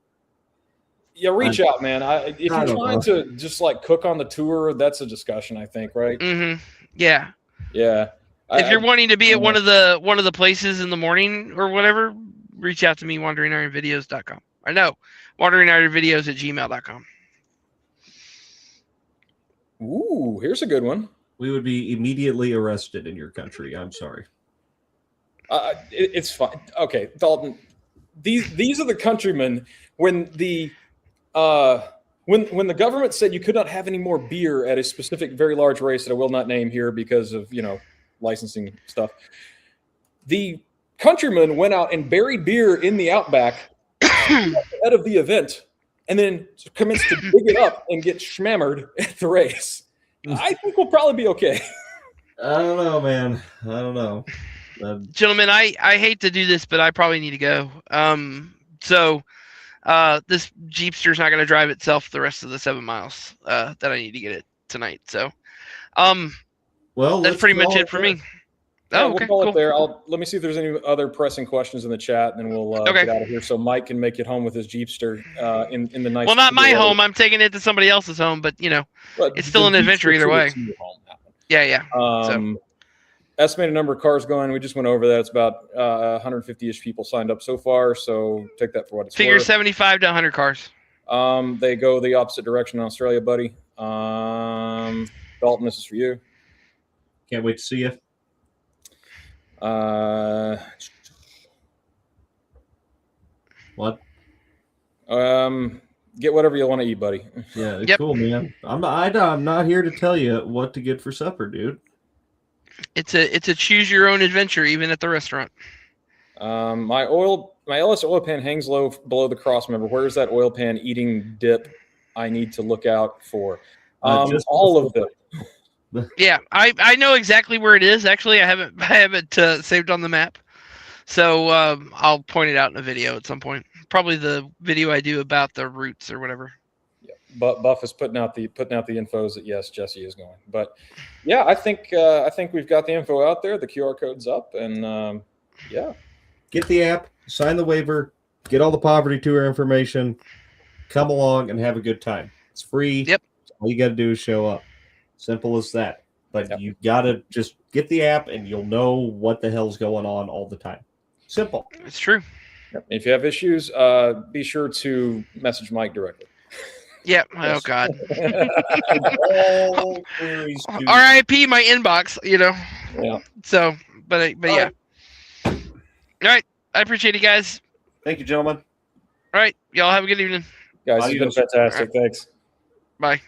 Yeah, reach out, man. If you're trying to just like cook on the tour, that's a discussion, I think, right? Mm-hmm. Yeah. Yeah. If you're wanting to be at one of the places in the morning or whatever, reach out to me, WanderingIronVideos.com. I know, WanderingIronVideos@gmail.com. Ooh, here's a good one. We would be immediately arrested in your country. I'm sorry. It's fine. Okay, Dalton. These are the countrymen when the government said you could not have any more beer at a specific very large race that I will not name here because of licensing stuff. The countrymen went out and buried beer in the outback ahead of the event, and then commenced to dig it up and get schmammered at the race. I think we'll probably be okay. I don't know, man. I don't know. Gentlemen, I hate to do this, but I probably need to go. So this Jeepster's not going to drive itself the rest of the 7 miles that I need to get it tonight. So well, that's pretty much it for me. Yeah, Oh, okay, we'll call cool. it there. Let me see if there's any other pressing questions in the chat, and then we'll Okay. get out of here so Mike can make it home with his Jeepster in the nice. Well, not my weather. home. I'm taking it to somebody else's home, but But it's still the an adventure Jeepster either to way. your home, that one. Yeah. Estimated number of cars going. We just went over that. It's about 150-ish people signed up so far. So take that for what it's Figure worth. 75 to 100 cars. They go the opposite direction in Australia, buddy. Dalton, this is for you. Can't wait to see you. What? Get whatever you want to eat, buddy. Yeah, Yep. cool, man. I'm not here to tell you what to get for supper, dude. It's a choose your own adventure, even at the restaurant. My LS oil pan hangs low below the cross member. Where is that oil pan eating dip I need to look out for? Just all of them. Yeah, I know exactly where it is. Actually, I haven't saved on the map, so I'll point it out in a video at some point. Probably the video I do about the routes or whatever. Yeah, but Buff is putting out the infos that yes, Jesse is going. But yeah, I think we've got the info out there. The QR code's up, and yeah. Get the app, sign the waiver, get all the poverty tour information, come along and have a good time. It's free. Yep. All you got to do is show up. Simple as that. But Yep. you got to just get the app and you'll know what the hell's going on all the time. Simple. It's true. Yep. If you have issues, be sure to message Mike directly. Yeah. Oh God. All queries to- R.I.P. my inbox. Yeah. So, but yeah. All right. I appreciate it, guys. Thank you, gentlemen. All right. Y'all have a good evening. Guys, it's been Adios. fantastic. Thanks. Bye.